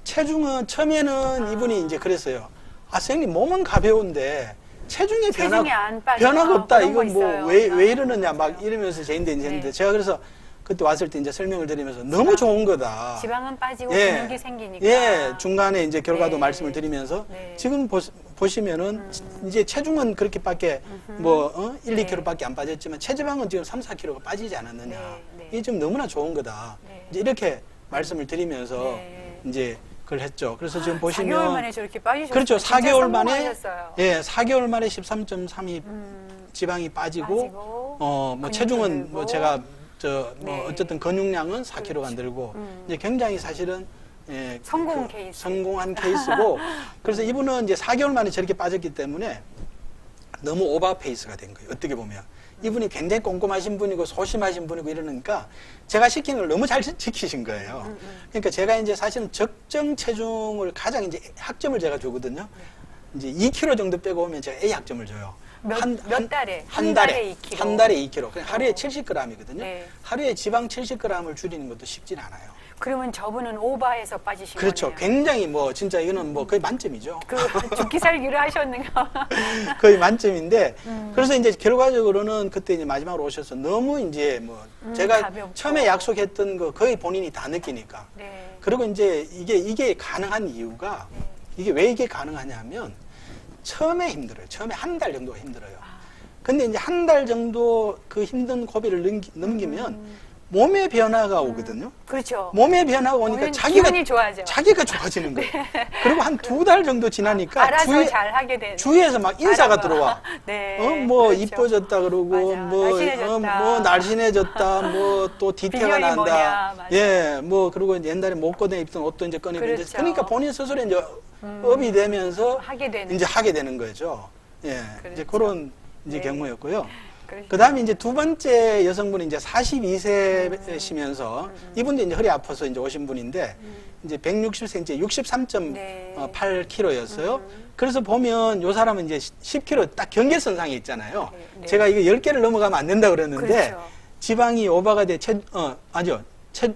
S2: 체중은 처음에는 이분이 이제 그랬어요. 아, 선생님 몸은 가벼운데 체중에
S3: 체중이 안 빠져.
S2: 변화가 없다.
S3: 그런 거
S2: 이건 뭐
S3: 있어요.
S2: 왜 이러느냐 막 이러면서 제인데
S3: 네.
S2: 제가 그래서 그때 왔을 때 이제 설명을 드리면서 너무 좋은 거다.
S3: 지방은 빠지고
S2: 예.
S3: 근육이 생기니까.
S2: 예, 중간에 이제 결과도
S3: 네.
S2: 말씀을 드리면서
S3: 네.
S2: 지금 보시면은 이제 체중은 그렇게밖에 뭐 1,
S3: 네.
S2: 2kg밖에 안 빠졌지만 체지방은 지금 3, 4kg가 빠지지 않았느냐.
S3: 네, 네.
S2: 이게 지금 너무나 좋은 거다.
S3: 네.
S2: 이제 이렇게 말씀을 드리면서
S3: 네.
S2: 이제 그걸 했죠. 그래서 지금
S3: 4개월
S2: 보시면
S3: 만에 저렇게 빠지셨어요.
S2: 그렇죠.
S3: 진짜
S2: 4개월 만에
S3: 성공하셨어요.
S2: 예, 4개월 만에 13.3이 지방이 빠지고
S3: 빠지고,
S2: 뭐
S3: 근육도
S2: 체중은
S3: 늘고.
S2: 뭐 제가
S3: 네.
S2: 어쨌든 근육량은 4kg가 늘고 이제 굉장히 사실은 예,
S3: 성공 케이스.
S2: 성공한 케이스고 그래서 이분은 이제 4개월 만에 저렇게 빠졌기 때문에 너무 오버 페이스가 된 거예요. 어떻게 보면 이분이 굉장히 꼼꼼하신 분이고 소심하신 분이고 이러니까 제가 시킨 걸 너무 잘 지키신 거예요. 그러니까 제가 이제 사실은 적정 체중을 가장 이제 학점을 제가 주거든요. 이제 2kg 정도 빼고 오면 제가 A 학점을 줘요.
S3: 몇 달에?
S2: 한
S3: 한
S2: 달에
S3: 달에 2kg.
S2: 한 달에 2kg. 그냥 하루에 70g이거든요.
S3: 네.
S2: 하루에 지방 70g을 줄이는 것도 쉽진 않아요.
S3: 그러면 저분은 오바해서 빠지신
S2: 그렇죠.
S3: 거네요.
S2: 굉장히 뭐 진짜 이거는 뭐 거의 만점이죠.
S3: 그 죽기 살기를 하셨는가?
S2: 거의 만점인데 그래서 이제 결과적으로는 그때 이제 마지막으로 오셔서 너무 이제 뭐 제가
S3: 가볍고.
S2: 처음에 약속했던 거 거의 본인이 다 느끼니까
S3: 네.
S2: 그리고 이제 이게 가능한 이유가 이게 왜 이게 가능하냐면 처음에 힘들어요. 처음에 한 달 정도가 힘들어요. 근데 이제 한 달 정도 그 힘든 고비를 넘기면 몸의 변화가 오거든요.
S3: 그렇죠.
S2: 몸의 변화가 오니까
S3: 몸은
S2: 자기가
S3: 기분이 좋아져.
S2: 자기가 좋아지는 거예요. 그리고 한 2달 정도 지나니까
S3: 알아서 잘 하게 되는.
S2: 주위에서 막 인사가
S3: 알아봐.
S2: 들어와.
S3: 네.
S2: 뭐
S3: 그렇죠.
S2: 이뻐졌다 그러고
S3: 맞아.
S2: 뭐
S3: 날씬해졌다.
S2: 뭐 날씬해졌다. 뭐 또 뒤태가
S3: 비결이
S2: 난다.
S3: 뭐냐. 맞아.
S2: 예, 뭐 그리고 옛날에 목고대 입던 옷도 이제 꺼내고
S3: 그렇죠.
S2: 이제 그러니까 본인 스스로 이제 업이 되면서
S3: 하게 되는.
S2: 이제 하게 되는 거죠. 예, 이제
S3: 그렇죠.
S2: 그런 이제
S3: 네.
S2: 경우였고요.
S3: 그렇죠.
S2: 그 다음에 이제 두 번째 여성분이 이제 42세시면서 이분도 이제 허리 아파서 이제 오신 분인데 이제 160cm, 63.8kg였어요. 그래서 보면 요 사람은 이제 10kg 딱 경계선상에 있잖아요.
S3: 네, 네.
S2: 제가 이거 10개를 넘어가면 안 된다 그랬는데
S3: 그렇죠.
S2: 지방이 오버가 돼 아니요.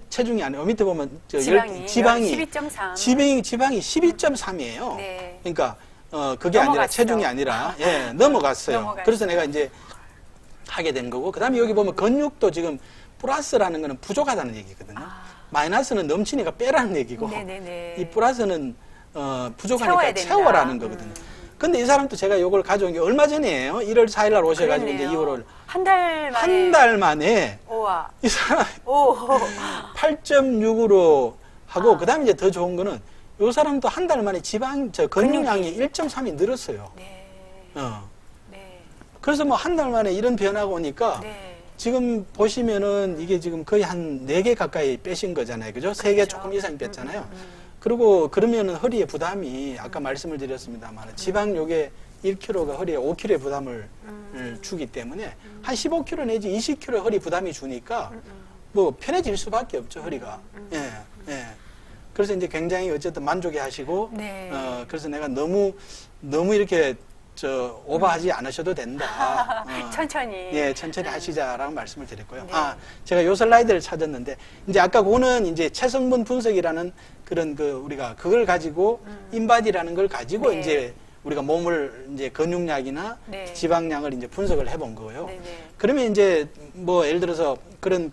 S2: 체중이 아니에요. 밑에 보면
S3: 지방이 12.3.
S2: 지방이 12.3이에요.
S3: 네.
S2: 그러니까 그게 아니라
S3: 넘어갔어.
S2: 체중이 아니라 예, 넘어갔어요.
S3: 넘어갔어요.
S2: 그래서 내가 이제 하게 된 거고 그다음에 여기 보면 근육도 지금 플러스라는 거는 부족하다는 얘기거든요. 마이너스는 넘치니까 빼라는 얘기고
S3: 네네네.
S2: 이 플러스는
S3: 채워야
S2: 부족하니까
S3: 된다.
S2: 채워라는 거거든요. 근데 이 사람도 제가 요걸 가져온 게 얼마 전이에요. 1월 4일 날 오셔가지고 이제 2월을
S3: 한 달 만에.
S2: 한 달 만에
S3: 우와.
S2: 이 사람
S3: 오.
S2: 8.6으로 하고 그다음에 이제 더 좋은 거는 요 사람도 한 달 만에 근육량이 1.3이 늘었어요.
S3: 네. 네.
S2: 그래서 뭐 한 달 만에 이런 변화가 오니까
S3: 네.
S2: 지금 보시면은 이게 지금 거의 한 4개 가까이 빼신 거잖아요. 그죠? 3개
S3: 그렇죠.
S2: 조금 이상 뺐잖아요. 그리고 그러면은 허리에 부담이 아까 말씀을 드렸습니다만 지방 요게 1kg가 허리에 5kg의 부담을 주기 때문에 한 15kg 내지 20kg 허리 부담이 주니까 뭐 편해질 수밖에 없죠, 허리가. 예. 예. 그래서 이제 굉장히 어쨌든 만족해 하시고
S3: 네.
S2: 그래서 내가 너무 이렇게 오버하지 않으셔도 된다.
S3: 천천히.
S2: 예, 천천히 하시자라고 말씀을 드렸고요.
S3: 네.
S2: 제가 요 슬라이드를 찾았는데, 이제 아까 그거는 이제 체성분 분석이라는 그런 우리가 그걸 가지고, 인바디라는 걸 가지고
S3: 네.
S2: 이제 우리가 몸을 이제 근육량이나
S3: 네.
S2: 지방량을 이제 분석을 해본 거예요.
S3: 네네.
S2: 그러면 이제 뭐 예를 들어서 그런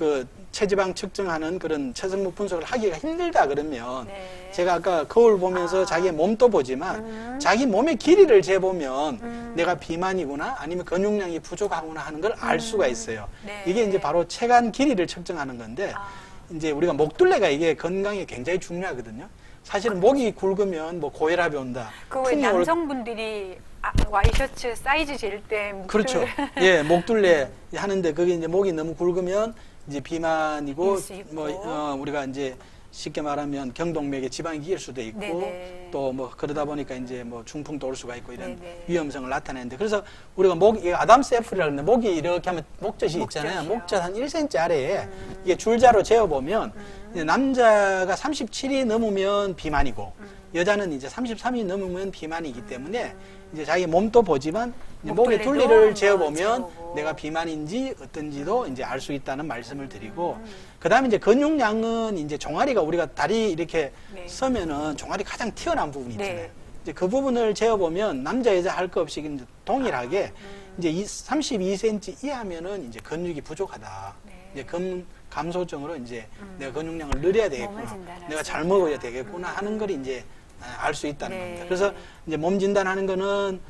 S2: 체지방 측정하는 그런 체성분 분석을 하기가 힘들다 그러면
S3: 네.
S2: 제가 아까 거울 보면서 자기의 몸도 보지만 자기 몸의 길이를 재보면 내가 비만이구나 아니면 근육량이 부족하구나 하는 걸 알 수가 있어요.
S3: 네.
S2: 이게 이제 바로 체간 길이를 측정하는 건데 이제 우리가 목둘레가 이게 건강에 굉장히 중요하거든요. 사실은 목이 굵으면 뭐 고혈압이 온다.
S3: 그
S2: 풍이 올-
S3: 남성분들이 와이셔츠 사이즈 잴 때
S2: 그렇죠. 예, 목둘레 하는데 그게 이제 목이 너무 굵으면 이제 비만이고
S3: 일수 있고.
S2: 뭐 우리가 이제 쉽게 말하면 경동맥에 지방이 끼일 수도 있고
S3: 네네.
S2: 또 뭐 그러다 보니까 이제 뭐 중풍도 올 수가 있고 이런
S3: 네네.
S2: 위험성을 나타내는데 그래서 우리가 이게 아담스 애플이라고 하는데 목이 이렇게 하면 목젖이 있잖아요.
S3: 목젖이요.
S2: 목젖 한 1cm 아래에 이게 줄자로 재어보면 이제 남자가 37이 넘으면 비만이고 여자는 이제 33이 넘으면 비만이기 때문에 이제 자기 몸도 보지만 이제 목의
S3: 목둘레도
S2: 둘리를
S3: 한번
S2: 재어보면
S3: 재어보고.
S2: 내가 비만인지 어떤지도 이제 알 수 있다는 말씀을 드리고 그다음에 이제 근육량은 이제 종아리가 우리가 다리 이렇게
S3: 네.
S2: 서면은 종아리 가장 튀어나온 부분이 있잖아요.
S3: 네.
S2: 이제 그 부분을 재어보면 남자 여자 할 거 없이 이제 동일하게 이제 32cm 이하면은 이제 근육이 부족하다.
S3: 네.
S2: 이제 감소증으로 이제 내가 근육량을 늘려야 되겠구나.
S3: 진단할
S2: 내가
S3: 수
S2: 잘
S3: 있다.
S2: 먹어야 되겠구나 하는 걸 이제 알 수 있다는
S3: 네.
S2: 겁니다. 그래서 이제 몸 진단하는 거는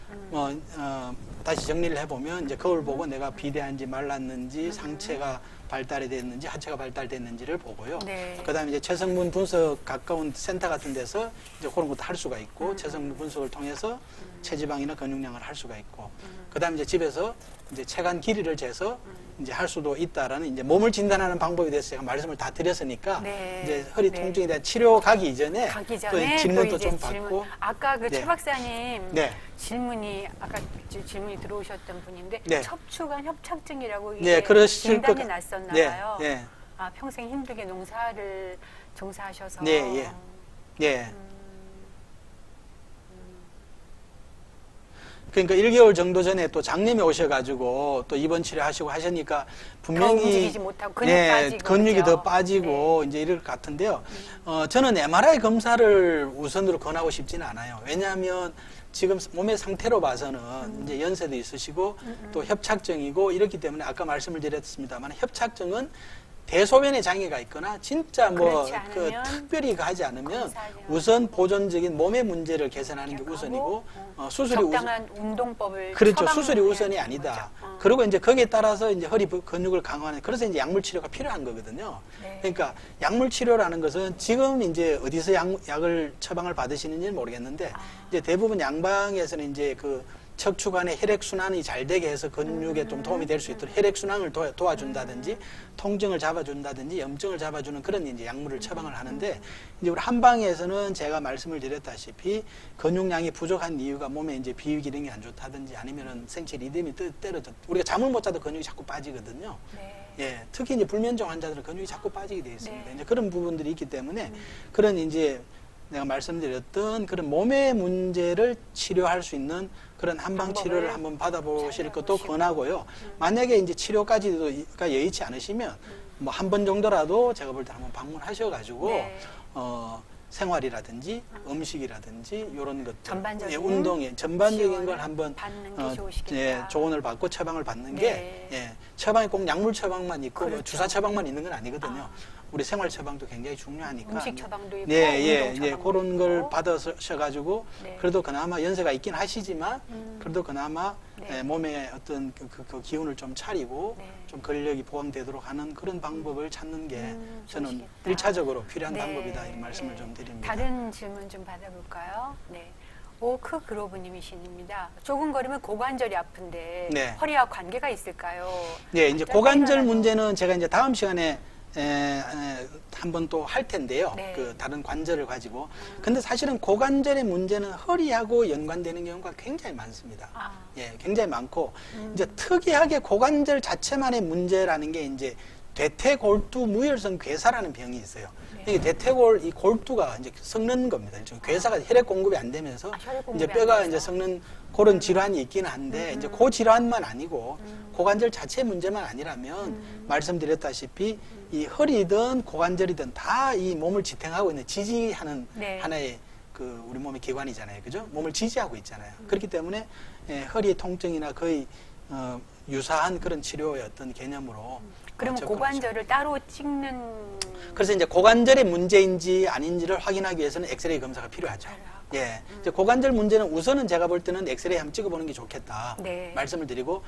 S2: 다시 정리를 해보면 이제 거울 보고 내가 비대한지 말랐는지 상체가 발달이 됐는지 하체가 발달됐는지를 보고요.
S3: 네.
S2: 그다음에 이제 체성분 분석 가까운 센터 같은 데서 이제 그런 것도 할 수가 있고 체성분 분석을 통해서 체지방이나 근육량을 할 수가 있고 그다음에 이제 집에서 이제 체간 길이를 재서 이제 할 수도 있다라는 이제 몸을 진단하는 방법에 대해서 제가 말씀을 다 드렸으니까
S3: 네.
S2: 이제 허리
S3: 네.
S2: 통증에 대한 치료 가기 이전에
S3: 가기
S2: 또
S3: 전에
S2: 질문도
S3: 또 이제
S2: 좀 받고
S3: 아까 그
S2: 네.
S3: 최 박사님
S2: 네.
S3: 질문이 아까 질문이 들어오셨던 분인데
S2: 네.
S3: 척추관 협착증이라고 이게
S2: 네, 그러실
S3: 진단이
S2: 것
S3: 났었나
S2: 네,
S3: 봐요.
S2: 네.
S3: 아, 평생 힘들게 농사를 종사하셔서
S2: 네, 예. 예. 그러니까 1개월 정도 전에 또 장님이 오셔가지고 또 입원 치료하시고 하시니까 분명히
S3: 움직이지 못하고 근육
S2: 네,
S3: 빠지고
S2: 근육이
S3: 그죠?
S2: 더 빠지고 이제 이럴 것 같은데요. 저는 MRI 검사를 우선으로 권하고 싶지는 않아요. 왜냐하면 지금 몸의 상태로 봐서는 이제 연세도 있으시고 또 협착증이고 이렇기 때문에 아까 말씀을 드렸습니다만 협착증은 대소변에 장애가 있거나 진짜 뭐
S3: 그렇지
S2: 그
S3: 않으면
S2: 특별히 가지 않으면
S3: 검사하지
S2: 우선 보존적인 몸의 문제를 개선하는 게 우선이고 수술이
S3: 적당한 운동법을
S2: 그렇죠.
S3: 처방을
S2: 수술이
S3: 해야
S2: 우선이
S3: 되는
S2: 아니다.
S3: 거죠.
S2: 그리고 이제 거기에 따라서 이제 허리 근육을 강화하는 그래서 이제 약물 치료가 필요한 거거든요.
S3: 네.
S2: 그러니까 약물 치료라는 것은 지금 이제 어디서 약을 처방을 받으시는지는 모르겠는데 이제 대부분 양방에서는 이제 그 척추관의 혈액순환이 잘 되게 해서 근육에 좀 도움이 될 수 있도록 혈액순환을 도와준다든지 통증을 잡아준다든지 염증을 잡아주는 그런 이제 약물을 처방을 하는데 이제 우리 한방에서는 제가 말씀을 드렸다시피 근육량이 부족한 이유가 몸에 이제 비위 기능이 안 좋다든지 아니면은 생체 리듬이 떨어져 우리가 잠을 못 자도 근육이 자꾸 빠지거든요.
S3: 네.
S2: 예, 특히 이제 불면증 환자들은 근육이 자꾸 빠지게 되어 있습니다.
S3: 네.
S2: 이제 그런 부분들이 있기 때문에 그런 이제 내가 말씀드렸던 그런 몸의 문제를 치료할 수 있는 그런 한방
S3: 방법을
S2: 치료를 한번 받아보실 것도
S3: 찾아보시고.
S2: 권하고요. 만약에 이제 치료까지가 여의치 않으시면 뭐 한 번 정도라도 제가 볼 때 한번 방문하셔가지고
S3: 네.
S2: 생활이라든지 음식이라든지 이런 것들,
S3: 전반적인
S2: 예, 운동에 전반적인 걸
S3: 지원을
S2: 한번
S3: 받는 게 좋으시겠다.
S2: 예, 조언을 받고 처방을 받는 게
S3: 네.
S2: 예, 처방이 꼭 약물 처방만 있고 뭐
S3: 그렇죠.
S2: 주사 처방만 있는 건 아니거든요. 우리 생활 처방도 굉장히 중요하니까.
S3: 음식 처방도 있고
S2: 네, 예,
S3: 운동
S2: 예,
S3: 처방도
S2: 그런 걸
S3: 있고.
S2: 받으셔가지고
S3: 네.
S2: 그래도 그나마 연세가 있긴 하시지만 그래도 그나마
S3: 네.
S2: 예, 몸에 어떤 그 기운을 좀 차리고
S3: 네.
S2: 좀 근력이 보강되도록 하는 그런 방법을 찾는 게 저는
S3: 좋으시겠다.
S2: 일차적으로 필요한
S3: 네.
S2: 방법이다 이런 말씀을
S3: 네.
S2: 좀 드립니다.
S3: 다른 질문 좀 받아볼까요? 네. 오크 그로브님이십니다. 조금 걸으면 고관절이 아픈데
S2: 네.
S3: 허리와 관계가 있을까요?
S2: 네, 이제
S3: 짧게
S2: 고관절
S3: 말하면-
S2: 문제는 제가 이제 다음 시간에 한번 또 할 텐데요.
S3: 네.
S2: 그 다른 관절을 가지고. 근데 사실은 고관절의 문제는 허리하고 연관되는 경우가 굉장히 많습니다.
S3: 아,
S2: 예, 굉장히 많고 이제 특이하게 고관절 자체만의 문제라는 게 이제 대퇴골두 무혈성 괴사라는 병이 있어요.
S3: 네.
S2: 이게 대퇴골 이 골두가 이제 썩는 겁니다. 일종의 괴사가 혈액 공급이 안 되면서
S3: 혈액 공급이
S2: 이제 뼈가
S3: 안 돼서.
S2: 이제 썩는 그런 질환이 있기는 한데 이제 그 질환만 아니고 고관절 자체 문제만 아니라면 말씀드렸다시피 이 허리든 고관절이든 다 이 몸을 지탱하고 있는 지지하는
S3: 네.
S2: 하나의 그 우리 몸의 기관이잖아요, 그죠? 몸을 지지하고 있잖아요. 그렇기 때문에 허리 통증이나 거의 유사한 그런 치료의 어떤 개념으로
S3: 그러면
S2: 접근하죠.
S3: 고관절을 따로 찍는
S2: 그래서 이제 고관절의 문제인지 아닌지를 확인하기 위해서는 엑스레이 검사가 필요하죠. 예, 이제 고관절 문제는 우선은 제가 볼 때는 엑스레이 한번 찍어보는 게 좋겠다
S3: 네.
S2: 말씀을 드리고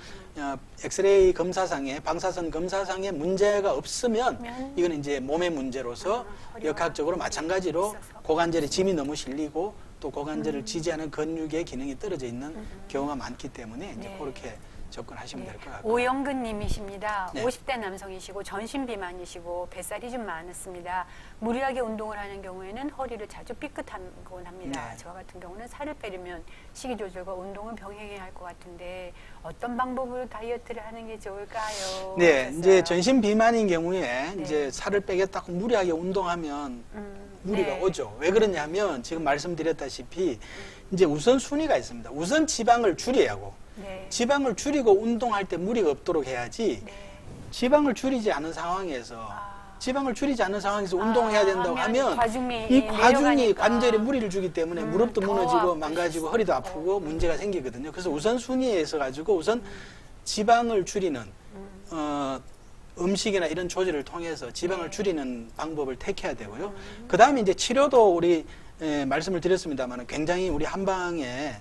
S2: 엑스레이 검사상에 방사선 검사상에 문제가 없으면 이건 이제 몸의 문제로서
S3: 허리와
S2: 역학적으로 마찬가지로
S3: 있어서.
S2: 고관절에 짐이 너무 실리고 또 고관절을 지지하는 근육의 기능이 떨어져 있는 경우가 많기 때문에 이제
S3: 네.
S2: 그렇게 접근하시면 될 것 같고.
S3: 오영근 님이십니다.
S2: 네.
S3: 50대 남성이시고 전신 비만이시고 뱃살이 좀 많으십니다. 무리하게 운동을 하는 경우에는 허리를 자주 삐끗하곤 합니다.
S2: 네.
S3: 저 같은 경우는 살을 빼려면 식이 조절과 운동을 병행해야 할 것 같은데 어떤 방법으로 다이어트를 하는 게 좋을까요?
S2: 네,
S3: 하셨어요.
S2: 이제 전신 비만인 경우에
S3: 네.
S2: 이제 살을 빼겠다고 무리하게 운동하면 무리가
S3: 네.
S2: 오죠. 왜 그러냐면 지금 말씀드렸다시피 이제 우선 순위가 있습니다. 우선 지방을 줄여야 하고
S3: 네.
S2: 지방을 줄이고 운동할 때 무리가 없도록 해야지
S3: 네.
S2: 지방을 줄이지 않은 상황에서 지방을 줄이지 않은 상황에서 운동을 해야 된다고 하면
S3: 과중이
S2: 이 과중이
S3: 내려가니까.
S2: 관절에 무리를 주기 때문에 무릎도
S3: 더
S2: 무너지고
S3: 아프실
S2: 망가지고
S3: 수
S2: 허리도
S3: 있고.
S2: 아프고 문제가 생기거든요. 그래서 우선 순위에 있어 가지고 우선 지방을 줄이는 음식이나 이런 조절을 통해서 지방을
S3: 네.
S2: 줄이는 방법을 택해야 되고요. 그 다음에 이제 치료도 우리 말씀을 드렸습니다만 굉장히 우리 한방에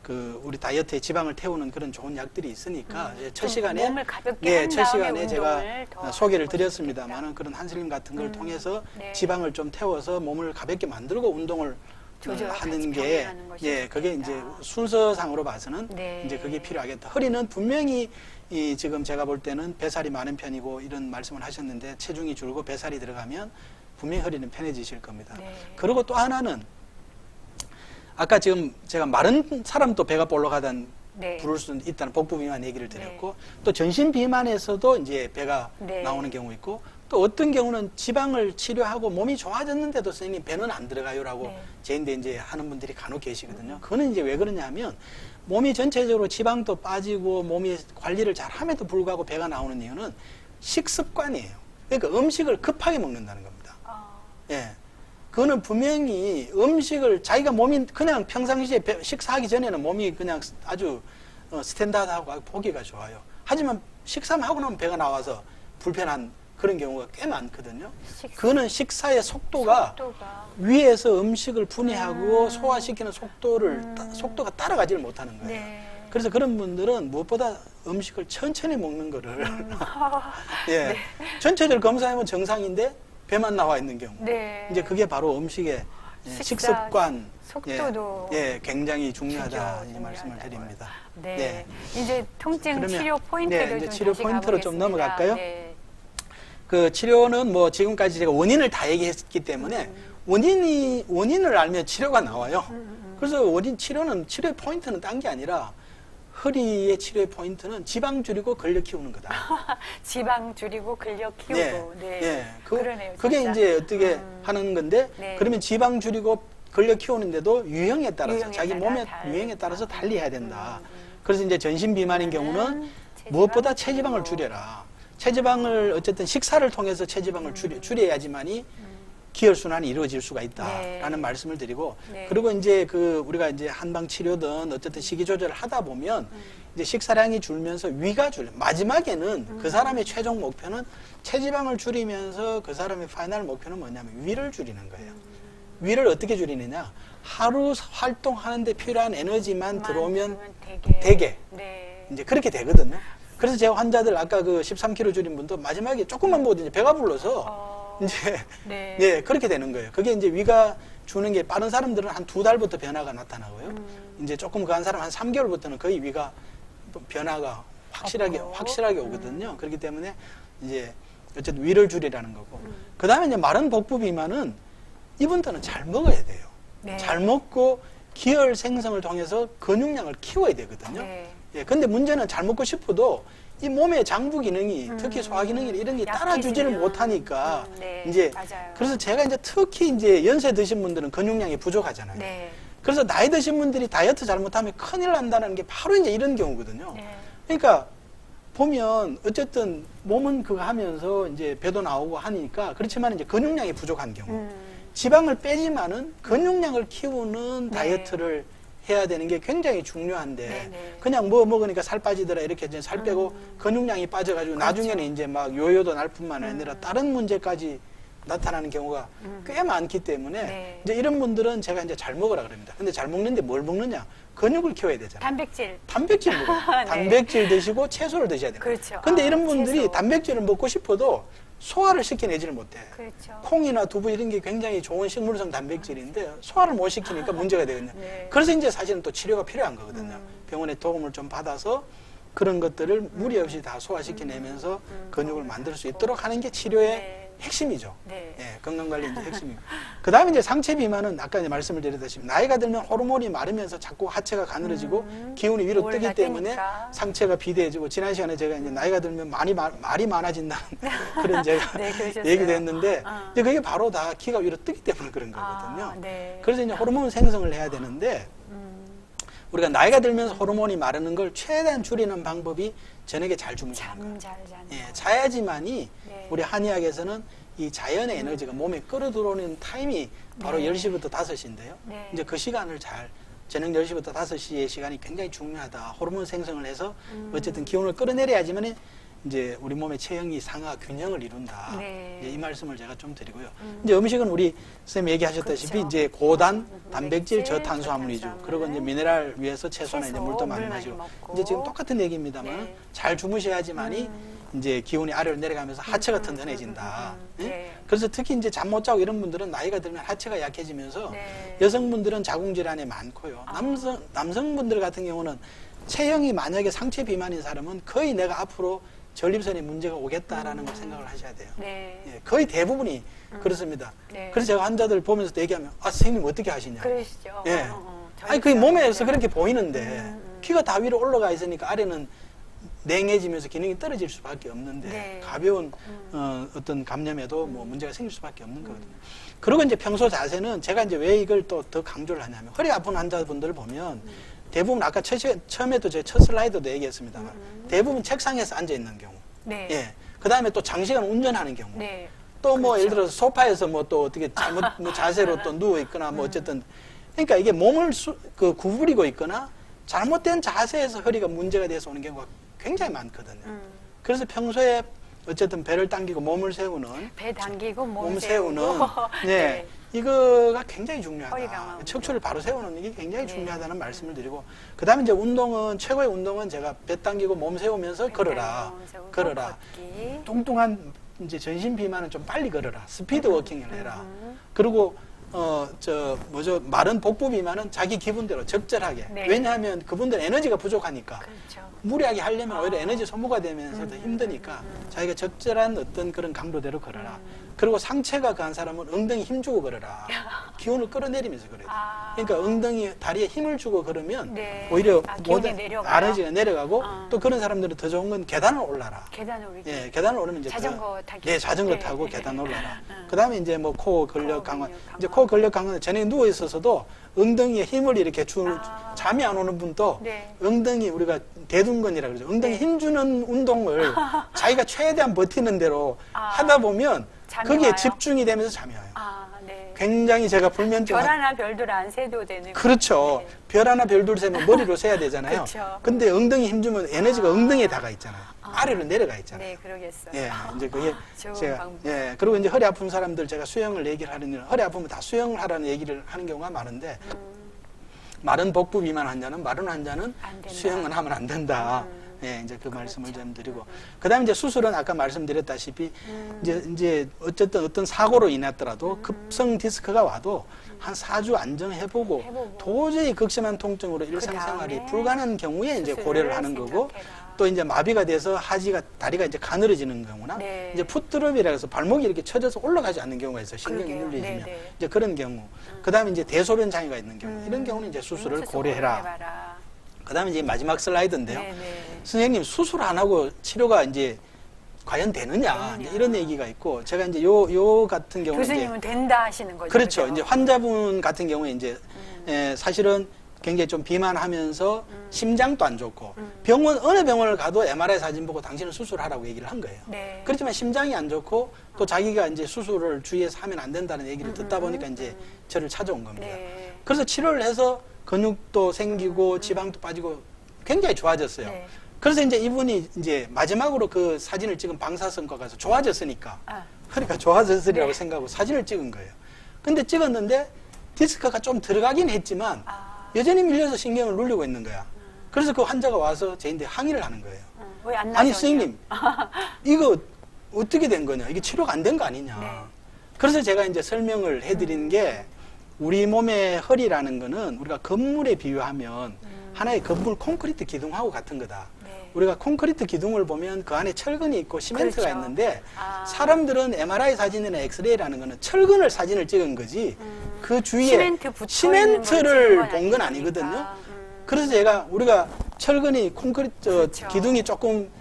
S2: 그 우리 다이어트에 지방을 태우는 그런 좋은 약들이 있으니까 이제 첫
S3: 좀
S2: 시간에
S3: 몸을 가볍게 한
S2: 첫
S3: 다음에
S2: 시간에 제가
S3: 운동을 더
S2: 소개를
S3: 하고
S2: 드렸습니다만은 그런 한슬림 같은 걸 통해서
S3: 네.
S2: 지방을 좀 태워서 몸을 가볍게 만들고 운동을
S3: 조절을
S2: 하는
S3: 같이
S2: 게
S3: 병행하는 것이
S2: 예, 그게 이제
S3: 좋겠다.
S2: 순서상으로 봐서는
S3: 네.
S2: 이제 그게 필요하겠다. 허리는 분명히 이 지금 제가 볼 때는 뱃살이 많은 편이고 이런 말씀을 하셨는데 체중이 줄고 뱃살이 들어가면 분명히 허리는 편해지실 겁니다.
S3: 네.
S2: 그리고 또 하나는 아까 지금 제가 마른 사람도 배가 볼록하다는
S3: 네.
S2: 부를 수 있다는 복부 비만 얘기를 드렸고 또 전신 비만에서도 이제 배가
S3: 네.
S2: 나오는 경우 있고 또 어떤 경우는 지방을 치료하고 몸이 좋아졌는데도 선생님 배는 안 들어가요라고
S3: 네.
S2: 제인데 이제 하는 분들이 간혹 계시거든요. 그거는 이제 왜 그러냐면 몸이 전체적으로 지방도 빠지고 몸이 관리를 잘 함에도 불구하고 배가 나오는 이유는 식습관이에요. 그러니까 음식을 급하게 먹는다는 겁니다. 예. 그거는 분명히 음식을 자기가 몸이 그냥 평상시에 식사하기 전에는 몸이 그냥 아주 스탠다드하고 보기가 좋아요. 하지만 식사만 하고 나면 배가 나와서 불편한 그런 경우가 꽤 많거든요.
S3: 식사.
S2: 그거는 식사의 속도가 위에서 음식을 분해하고 소화시키는 속도가 따라가지를 못하는 거예요.
S3: 네.
S2: 그래서 그런 분들은 무엇보다 음식을 천천히 먹는 거를 예,
S3: 네.
S2: 전체적으로 검사하면 정상인데 배만 나와 있는 경우.
S3: 네.
S2: 이제 그게 바로 음식의
S3: 식사
S2: 식습관
S3: 속도도
S2: 굉장히 중요하다 이
S3: 중요하다고
S2: 말씀을 드립니다.
S3: 네. 이제 통증
S2: 그러면,
S3: 치료 포인트를
S2: 네, 이제
S3: 좀
S2: 치료
S3: 다시
S2: 포인트로 좀
S3: 가보겠습니다.
S2: 넘어갈까요?
S3: 네.
S2: 그 치료는 뭐 지금까지 제가 원인을 다 얘기했기 때문에 원인을 알면 치료가 나와요. 그래서 치료의 포인트는 딴 게 아니라 허리의 치료의 포인트는 지방 줄이고 근력 키우는 거다.
S3: 지방 줄이고 근력 키우고. 네.
S2: 네.
S3: 그러네요.
S2: 그게
S3: 진짜.
S2: 이제 어떻게 하는 건데,
S3: 네.
S2: 그러면 지방 줄이고 근력 키우는데도 유형에 따라서,
S3: 유형에
S2: 자기
S3: 따라
S2: 몸의
S3: 다르다.
S2: 유형에 따라서 달리 해야 된다. 그래서 이제 전신 비만인 경우는
S3: 체지방
S2: 무엇보다 체지방을
S3: 줄이고.
S2: 줄여라. 체지방을 어쨌든 식사를 통해서 체지방을 줄여야지만이 기혈순환이 이루어질 수가 있다라는
S3: 네.
S2: 말씀을 드리고,
S3: 네.
S2: 그리고 이제 우리가 이제 한방 치료든 어쨌든 식이 조절을 하다 보면 이제 식사량이 줄면서 위가 마지막에는 그 사람의 최종 목표는 체지방을 줄이면서 그 사람의 파이널 목표는 뭐냐면 위를 줄이는 거예요. 위를 어떻게 줄이느냐? 하루 활동하는데 필요한 에너지만 들어오면 되게
S3: 네.
S2: 이제 그렇게 되거든요. 그래서 제 환자들 아까 그 13kg 줄인 분도 마지막에 조금만 먹어도 이제 배가 불러서 이제
S3: 네.
S2: 네, 그렇게 되는 거예요. 그게 이제 위가 주는 게 빠른 사람들은 한 2달부터 변화가 나타나고요. 이제 조금 그한 사람 한 3개월부터는 거의 위가 변화가 확실하게 오거든요. 그렇기 때문에 이제 어쨌든 위를 줄이라는 거고. 그 다음에 이제 마른 복부 비만은 이분들은 잘 먹어야 돼요.
S3: 네.
S2: 잘 먹고 기혈 생성을 통해서 근육량을 키워야 되거든요.
S3: 네.
S2: 예, 근데 문제는 잘 먹고 싶어도 이 몸의 장부 기능이 특히 소화 기능이 이런 게 따라주지를
S3: 약해지면.
S2: 못하니까
S3: 네,
S2: 이제
S3: 맞아요.
S2: 그래서 제가 이제 특히 이제 연세 드신 분들은 근육량이 부족하잖아요.
S3: 네.
S2: 그래서 나이 드신 분들이 다이어트 잘못하면 큰일 난다는 게 바로 이제 이런 경우거든요.
S3: 네.
S2: 그러니까 보면 어쨌든 몸은 그거 하면서 이제 배도 나오고 하니까 그렇지만 이제 근육량이 부족한 경우 지방을 빼지만은 근육량을 키우는
S3: 네.
S2: 다이어트를 해야 되는 게 굉장히 중요한데
S3: 네네.
S2: 그냥 뭐 먹으니까 살 빠지더라 이렇게 이제 살 빼고 근육량이 빠져가지고
S3: 그렇죠.
S2: 나중에는 이제 막 요요도 날 뿐만 아니라 다른 문제까지 나타나는 경우가 꽤 많기 때문에
S3: 네.
S2: 이제 이런 분들은 제가 이제 잘 먹으라 그럽니다. 근데 잘 먹는데 뭘 먹느냐? 근육을 키워야 되잖아요. 단백질 먹어요.
S3: 네.
S2: 단백질 드시고 채소를 드셔야 돼요.
S3: 그렇죠.
S2: 근데 이런 분들이
S3: 채소.
S2: 단백질을 먹고 싶어도 소화를 시켜내지를 못해.
S3: 그렇죠.
S2: 콩이나 두부 이런 게 굉장히 좋은 식물성 단백질인데 소화를 못 시키니까 문제가 되거든요.
S3: 네.
S2: 그래서 이제 사실은 또 치료가 필요한 거거든요. 병원의 도움을 좀 받아서 그런 것들을 무리 없이 다 소화시켜내면서 근육을 만들 수 있도록 하는 게 치료의
S3: 네.
S2: 핵심이죠.
S3: 네.
S2: 예, 건강관리 이제 핵심이고. 그 다음에 이제 상체 비만은 아까 이제 말씀을 드렸다시피 나이가 들면 호르몬이 마르면서 자꾸 하체가 가늘어지고 기운이 위로 뜨기 때문에
S3: 올라가니까.
S2: 상체가 비대해지고 지난 시간에 제가 이제 나이가 들면 말이 많아진다는 그런 제가
S3: 네, 그러셨어요.
S2: 얘기도 했는데
S3: 아.
S2: 이제 그게 바로 다 키가 위로 뜨기 때문에 그런 거거든요.
S3: 아, 네.
S2: 그래서 이제 호르몬 생성을 해야 되는데 우리가 나이가 들면서 호르몬이 마르는 걸 최대한 줄이는 방법이 저녁에 잘 주무시는 거예요.
S3: 잠 잘 자는
S2: 예, 자야지만이
S3: 네.
S2: 우리 한의학에서는 이 자연의 에너지가 몸에 끌어들어오는 타임이 바로
S3: 네.
S2: 10시부터 5시인데요.
S3: 네.
S2: 이제 그 시간을 저녁 10시부터 5시의 시간이 굉장히 중요하다. 호르몬 생성을 해서 어쨌든 기운을 끌어내려야지만 이제 우리 몸의 체형이 상하 균형을 이룬다.
S3: 네.
S2: 이제 이 말씀을 제가 좀 드리고요. 이제 음식은 우리 선생님 얘기하셨다시피
S3: 그렇죠.
S2: 이제 고단, 단백질,
S3: 단백질,
S2: 저탄수화물 위주.
S3: 저탄수화물.
S2: 그리고 이제 미네랄 위해서 채소나 이제
S3: 채소,
S2: 물도
S3: 물
S2: 많이
S3: 많이
S2: 마시고.
S3: 먹고.
S2: 이제 지금 똑같은 얘기입니다만
S3: 네.
S2: 잘 주무셔야지만이 이제 기운이 아래로 내려가면서 하체가 튼튼해진다. 예?
S3: 네.
S2: 그래서 특히 이제 잠 못 자고 이런 분들은 나이가 들면 하체가 약해지면서
S3: 네.
S2: 여성분들은 자궁질환이 많고요. 남성분들 같은 경우는 체형이 만약에 상체 비만인 사람은 거의 내가 앞으로 전립선에 문제가 오겠다라는 걸 생각을 하셔야 돼요.
S3: 네.
S2: 예, 거의 대부분이 그렇습니다.
S3: 네.
S2: 그래서 제가 환자들 보면서 얘기하면 선생님 어떻게 하시냐.
S3: 그러시죠.
S2: 예. 아니 그게 몸에서 그렇게 보이는데 키가 다 위로 올라가 있으니까 아래는 냉해지면서 기능이 떨어질 수밖에 없는데
S3: 네.
S2: 가벼운 어떤 감염에도 뭐 문제가 생길 수밖에 없는 거거든요. 그리고 이제 평소 자세는 제가 이제 왜 이걸 또 더 강조를 하냐면 허리 아픈 환자분들을 보면 대부분 아까 처음에도 제 첫 슬라이드도 얘기했습니다만 대부분 책상에서 앉아 있는 경우,
S3: 네.
S2: 예, 그 다음에 또 장시간 운전하는 경우,
S3: 네.
S2: 또 뭐
S3: 그렇죠.
S2: 예를 들어서 소파에서 뭐 또 어떻게 잘못 뭐 자세로 또 누워 있거나 뭐 어쨌든 그러니까 이게 몸을 구부리고 있거나 잘못된 자세에서 허리가 문제가 돼서 오는 경우가 굉장히 많거든요. 그래서 평소에 어쨌든 배를 당기고 몸을 세우는
S3: 배 당기고
S2: 몸
S3: 세우는
S2: 세우는 네. 이거가 굉장히 중요하다.
S3: 허리 강화 운동.
S2: 척추를 바로 세우는 이게 굉장히
S3: 네.
S2: 중요하다는 말씀을 드리고 그다음에 이제 운동은 최고의 운동은 제가 배 당기고 몸 세우면서 걸어라. 걸어라.
S3: 걷기.
S2: 뚱뚱한 이제 전신 비만은 좀 빨리 걸어라. 스피드 워킹을 해라. 그리고 마른 복부 비만은 자기 기분대로 적절하게.
S3: 네.
S2: 왜냐하면 그분들 에너지가 부족하니까.
S3: 그렇죠.
S2: 무리하게 하려면 오히려 에너지 소모가 되면서 더 힘드니까 자기가 적절한 어떤 그런 강도대로 걸어라. 그리고 상체가 강한 사람은 엉덩이 힘 주고 걸어라. 기운을 끌어내리면서 걸어야 돼. 그러니까 엉덩이, 다리에 힘을 주고 걸으면
S3: 네.
S2: 오히려
S3: 기운이 내려가요?
S2: 에너지가 내려가고 또 그런 사람들은 더 좋은 건 계단을 올라라.
S3: 계단 오르기.
S2: 예, 계단을 오르면 이제
S3: 자전거 타기.
S2: 예, 자전거
S3: 네.
S2: 타고 계단 올라라. 그다음에 이제 뭐 코 근력 강화.
S3: 근육 강화.
S2: 이제 코 근력 강화는 전에 누워 있어서도 엉덩이에 힘을 이렇게 잠이 안 오는 분도
S3: 네.
S2: 엉덩이 우리가 대둔근이라 그러죠. 엉덩이
S3: 네.
S2: 힘주는 운동을 자기가 최대한 버티는 대로 하다 보면
S3: 잠이
S2: 거기에
S3: 와요?
S2: 집중이 되면서 잠이 와요.
S3: 네.
S2: 굉장히 제가 불면증
S3: 별 하나 별들 안 세도 되는.
S2: 그렇죠.
S3: 네.
S2: 별 하나 별둘 세면 머리로 세야 되잖아요.
S3: 그렇죠.
S2: 근데 엉덩이 힘주면 에너지가 엉덩이에 다가 있잖아요. 아래로 내려가 있잖아요.
S3: 네, 그러겠어요.
S2: 예, 이제 그게
S3: 좋은
S2: 제가
S3: 방법.
S2: 예, 그리고 이제 허리 아픈 사람들 제가 수영을 얘기를 하는 허리 아프면 다 수영을 하라는 얘기를 하는 경우가 많은데 마른 복부 비만 환자는 마른 환자는
S3: 안 된다.
S2: 수영은 하면 안 된다. 예, 이제 그 말씀을 좀 드리고 그다음에 이제 수술은 아까 말씀드렸다시피 이제 어쨌든 어떤 사고로 인했더라도 급성 디스크가 와도 한 4주 안정해보고
S3: 해보고.
S2: 도저히 극심한 통증으로 일상생활이
S3: 그다음에
S2: 불가능한 경우에 이제
S3: 수술을
S2: 고려를 하는 거고
S3: 생각해라.
S2: 또 이제 마비가 돼서 다리가 이제 가늘어지는 경우나
S3: 네.
S2: 이제 풋드롭이라 해서 발목이 이렇게 쳐져서 올라가지 않는 경우가 있어요. 신경이
S3: 그러게요.
S2: 눌리시면
S3: 네, 네.
S2: 이제 그런 경우. 그다음에 이제 대소변 장애가 있는 경우 이런 경우는 이제 수술을
S3: 수술
S2: 고려해라.
S3: 고려해봐라.
S2: 그다음에 이제 마지막 슬라이드인데요.
S3: 네, 네.
S2: 선생님 수술 안 하고 치료가 이제 과연 되느냐 이제 이런 얘기가 있고 제가 이제 요 같은 경우는 이제
S3: 교수님은 된다 하시는 거죠.
S2: 그렇죠.
S3: 그죠?
S2: 이제 환자분 같은 경우에 이제 사실은 굉장히 좀 비만하면서 심장도 안 좋고 어느 병원을 가도 MRI 사진 보고 당신은 수술하라고 얘기를 한 거예요.
S3: 네.
S2: 그렇지만 심장이 안 좋고 또 자기가 이제 수술을 주위에서 하면 안 된다는 얘기를 듣다 보니까 이제 저를 찾아온 겁니다.
S3: 네.
S2: 그래서 치료를 해서 근육도 생기고 지방도 빠지고 굉장히 좋아졌어요.
S3: 네.
S2: 그래서 이제 이분이 이제 마지막으로 그 사진을 찍은 방사선과 가서 좋아졌으니까 그러니까 좋아졌으리라고
S3: 네.
S2: 생각하고 사진을 찍은 거예요. 근데 찍었는데 디스크가 좀 들어가긴 했지만 여전히 밀려서 신경을 눌리고 있는 거야. 그래서 그 환자가 와서 저한테 항의를 하는 거예요.
S3: 왜 안 나죠?
S2: 아니 선생님 이거 어떻게 된 거냐? 이게 치료가 안 된 거 아니냐?
S3: 네.
S2: 그래서 제가 이제 설명을 해드린 게 우리 몸의 허리라는 거는 우리가 건물에 비유하면 하나의 건물 콘크리트 기둥하고 같은 거다.
S3: 네.
S2: 우리가 콘크리트 기둥을 보면 그 안에 철근이 있고 시멘트가
S3: 그렇죠.
S2: 있는데
S3: 사람들은
S2: 사람들은 MRI 사진이나 엑스레이라는 거는 철근을 사진을 찍은 거지 그 주위에
S3: 시멘트 붙어
S2: 시멘트를
S3: 있는 걸
S2: 본
S3: 찍은
S2: 건
S3: 건
S2: 아니거든요.
S3: 아니니까.
S2: 그래서 우리가 철근이 콘크리트
S3: 그렇죠.
S2: 기둥이 조금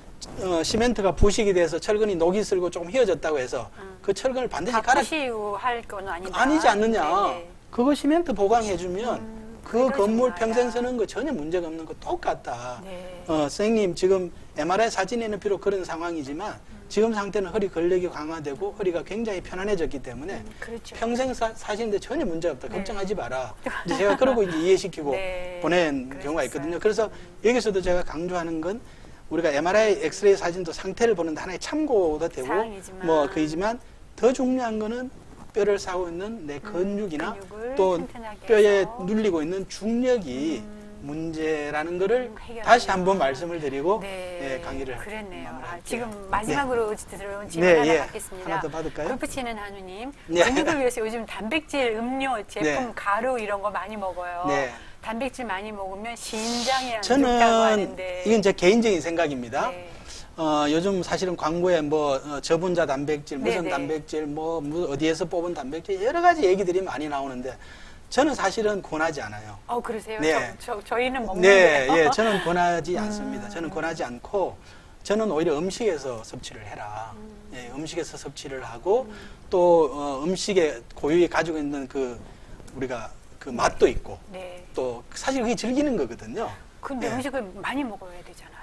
S2: 시멘트가 부식이 돼서 철근이 녹이 슬고 조금 휘어졌다고 해서 그 철근을 반드시
S3: 다
S2: 갈아
S3: 푸시고 할 건 아니다.
S2: 아니지 않느냐.
S3: 네, 네.
S2: 그거 시멘트 보강해주면 그
S3: 그러지
S2: 건물
S3: 마라.
S2: 평생 쓰는 거 전혀 문제가 없는 거 똑같다.
S3: 네.
S2: 선생님 지금 MRI 사진에는 비록 그런 상황이지만 지금 상태는 허리 근력이 강화되고 허리가 굉장히 편안해졌기 때문에
S3: 그렇죠.
S2: 평생 사시는데 전혀 문제 없다.
S3: 네.
S2: 걱정하지 마라. 이제 제가 그러고 이제 이해시키고
S3: 네.
S2: 보낸
S3: 그러셨어요.
S2: 경우가 있거든요. 그래서 여기서도 제가 강조하는 건 우리가 MRI, 엑스레이 사진도 상태를 보는데 하나의 참고도 되고
S3: 사항이지만.
S2: 뭐 그이지만 더 중요한 거는 뼈를 싸고 있는 내 근육이나
S3: 근육을
S2: 또
S3: 튼튼하게
S2: 뼈에
S3: 해서.
S2: 눌리고 있는 중력이 문제라는 거를
S3: 해결하는
S2: 다시 한번 말씀을 드리고
S3: 네,
S2: 예, 강의를
S3: 그랬네요.
S2: 마무리할게요.
S3: 지금 마지막으로 들어온 질문
S2: 네,
S3: 하나
S2: 예.
S3: 받겠습니다.
S2: 하나 더 받을까요?
S3: 골프 치는 한우님,
S2: 네.
S3: 근육을 위해서 요즘 단백질 음료 제품
S2: 네.
S3: 가루 이런 거 많이 먹어요.
S2: 네.
S3: 단백질 많이 먹으면 신장에 안 좋다고
S2: 저는
S3: 하는데.
S2: 이건 제 개인적인 생각입니다.
S3: 네.
S2: 요즘 사실은 광고에 저분자 단백질, 무슨
S3: 네네.
S2: 단백질, 어디에서 뽑은 단백질 여러 가지 얘기들이 많이 나오는데 저는 사실은 권하지 않아요.
S3: 그러세요?
S2: 네.
S3: 저희는
S2: 네,
S3: 먹는데요.
S2: 예, 저는 권하지 않습니다. 저는 권하지 않고 저는 오히려 음식에서 섭취를 해라. 예, 음식에서 섭취를 하고 또 음식에 고유히 가지고 있는 우리가 그 맛도 있고
S3: 네.
S2: 또 사실 그게 즐기는 거거든요.
S3: 근데
S2: 예.
S3: 음식을 많이 먹어야 되잖아요.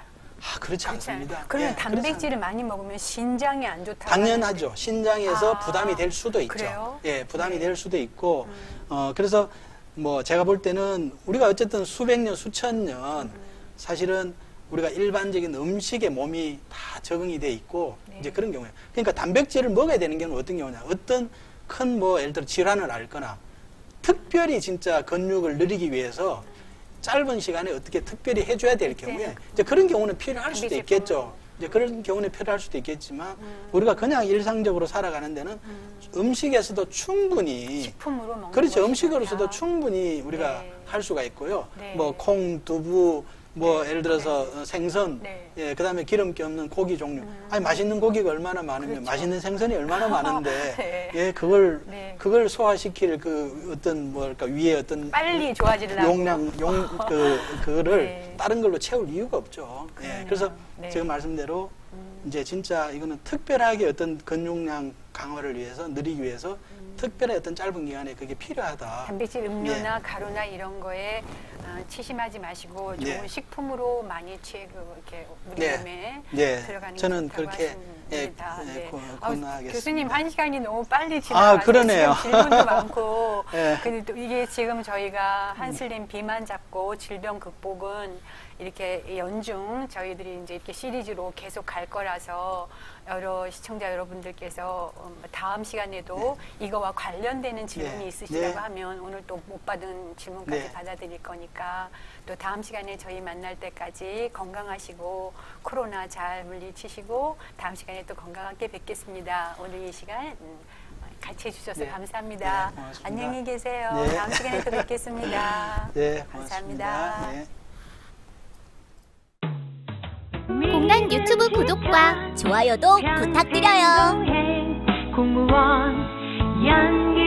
S2: 그렇지
S3: 그렇지
S2: 않습니다.
S3: 않아요? 그러면
S2: 예,
S3: 단백질을 많이 먹으면 신장이 안 좋다고
S2: 당연하죠. 신장에서
S3: 아,
S2: 부담이 될 수도 있죠.
S3: 그래요?
S2: 예, 부담이
S3: 네.
S2: 될 수도 있고, 그래서 제가 볼 때는 우리가 어쨌든 수백 년, 수천 년 사실은 우리가 일반적인 음식에 몸이 다 적응이 돼 있고
S3: 네.
S2: 이제 그런 경우에 그러니까 단백질을 먹어야 되는 경우는 어떤 경우냐 어떤 큰 뭐 예를 들어 질환을 앓거나 특별히 진짜 근육을 늘리기 위해서 짧은 시간에 어떻게 특별히 해줘야 될 경우에 이제 그런 경우는 필요할 수도 있겠죠. 이제 그런 경우는 필요할 수도 있겠지만 우리가 그냥 일상적으로 살아가는 데는 음식에서도 충분히
S3: 식품으로 먹는
S2: 그렇죠.
S3: 것이니까.
S2: 음식으로서도 충분히 우리가
S3: 네.
S2: 할 수가 있고요.
S3: 네.
S2: 뭐 콩, 두부, 뭐
S3: 네.
S2: 예를 들어서 생선,
S3: 네.
S2: 예, 그다음에 기름기 없는 고기 종류. 아니 맛있는 고기가 얼마나 많으면
S3: 그렇죠.
S2: 맛있는 생선이 얼마나 많은데,
S3: 네.
S2: 예, 그걸
S3: 네.
S2: 그걸 소화시킬 그 어떤 뭐랄까 위에 어떤
S3: 빨리 좋아지려고.
S2: 용량 그거를
S3: 네.
S2: 다른 걸로 채울 이유가 없죠. 예,
S3: 그러네요.
S2: 그래서
S3: 네.
S2: 제가 말씀대로 이제 진짜 이거는 특별하게 어떤 근육량 강화를 위해서 누리기 위해서 특별히 어떤 짧은 기간에 그게 필요하다.
S3: 단백질 음료나 가루나 이런 거에 치심하지 마시고 좋은
S2: 네.
S3: 식품으로 많이 이렇게 우리
S2: 네.
S3: 몸에
S2: 네.
S3: 들어가는 게
S2: 저는
S3: 좋다고
S2: 그렇게
S3: 하십니다. 네.
S2: 권하겠습니다.
S3: 교수님 한 시간이 너무 빨리 지나가서
S2: 그러네요.
S3: 지금 질문도 많고
S2: 네.
S3: 근데 또 이게 지금 저희가 한슬림 비만 잡고 질병 극복은 이렇게 연중 저희들이 이제 이렇게 시리즈로 계속 갈 거라서 여러 시청자 여러분들께서 다음 시간에도 이거와 관련되는 질문이
S2: 네.
S3: 있으시다고
S2: 네.
S3: 하면 오늘 또 못 받은 질문까지
S2: 네.
S3: 받아드릴 거니까 또 다음 시간에 저희 만날 때까지 건강하시고 코로나 잘 물리치시고 다음 시간에 또 건강하게 뵙겠습니다. 오늘 이 시간 같이 해주셔서
S2: 네.
S3: 감사합니다.
S2: 네, 고맙습니다.
S3: 안녕히 계세요.
S2: 네.
S3: 다음 시간에 또 뵙겠습니다.
S2: 네,
S3: 감사합니다.
S2: 고맙습니다. 네.
S4: 공단 유튜브 구독과 좋아요도 부탁드려요.
S5: 공무원 연계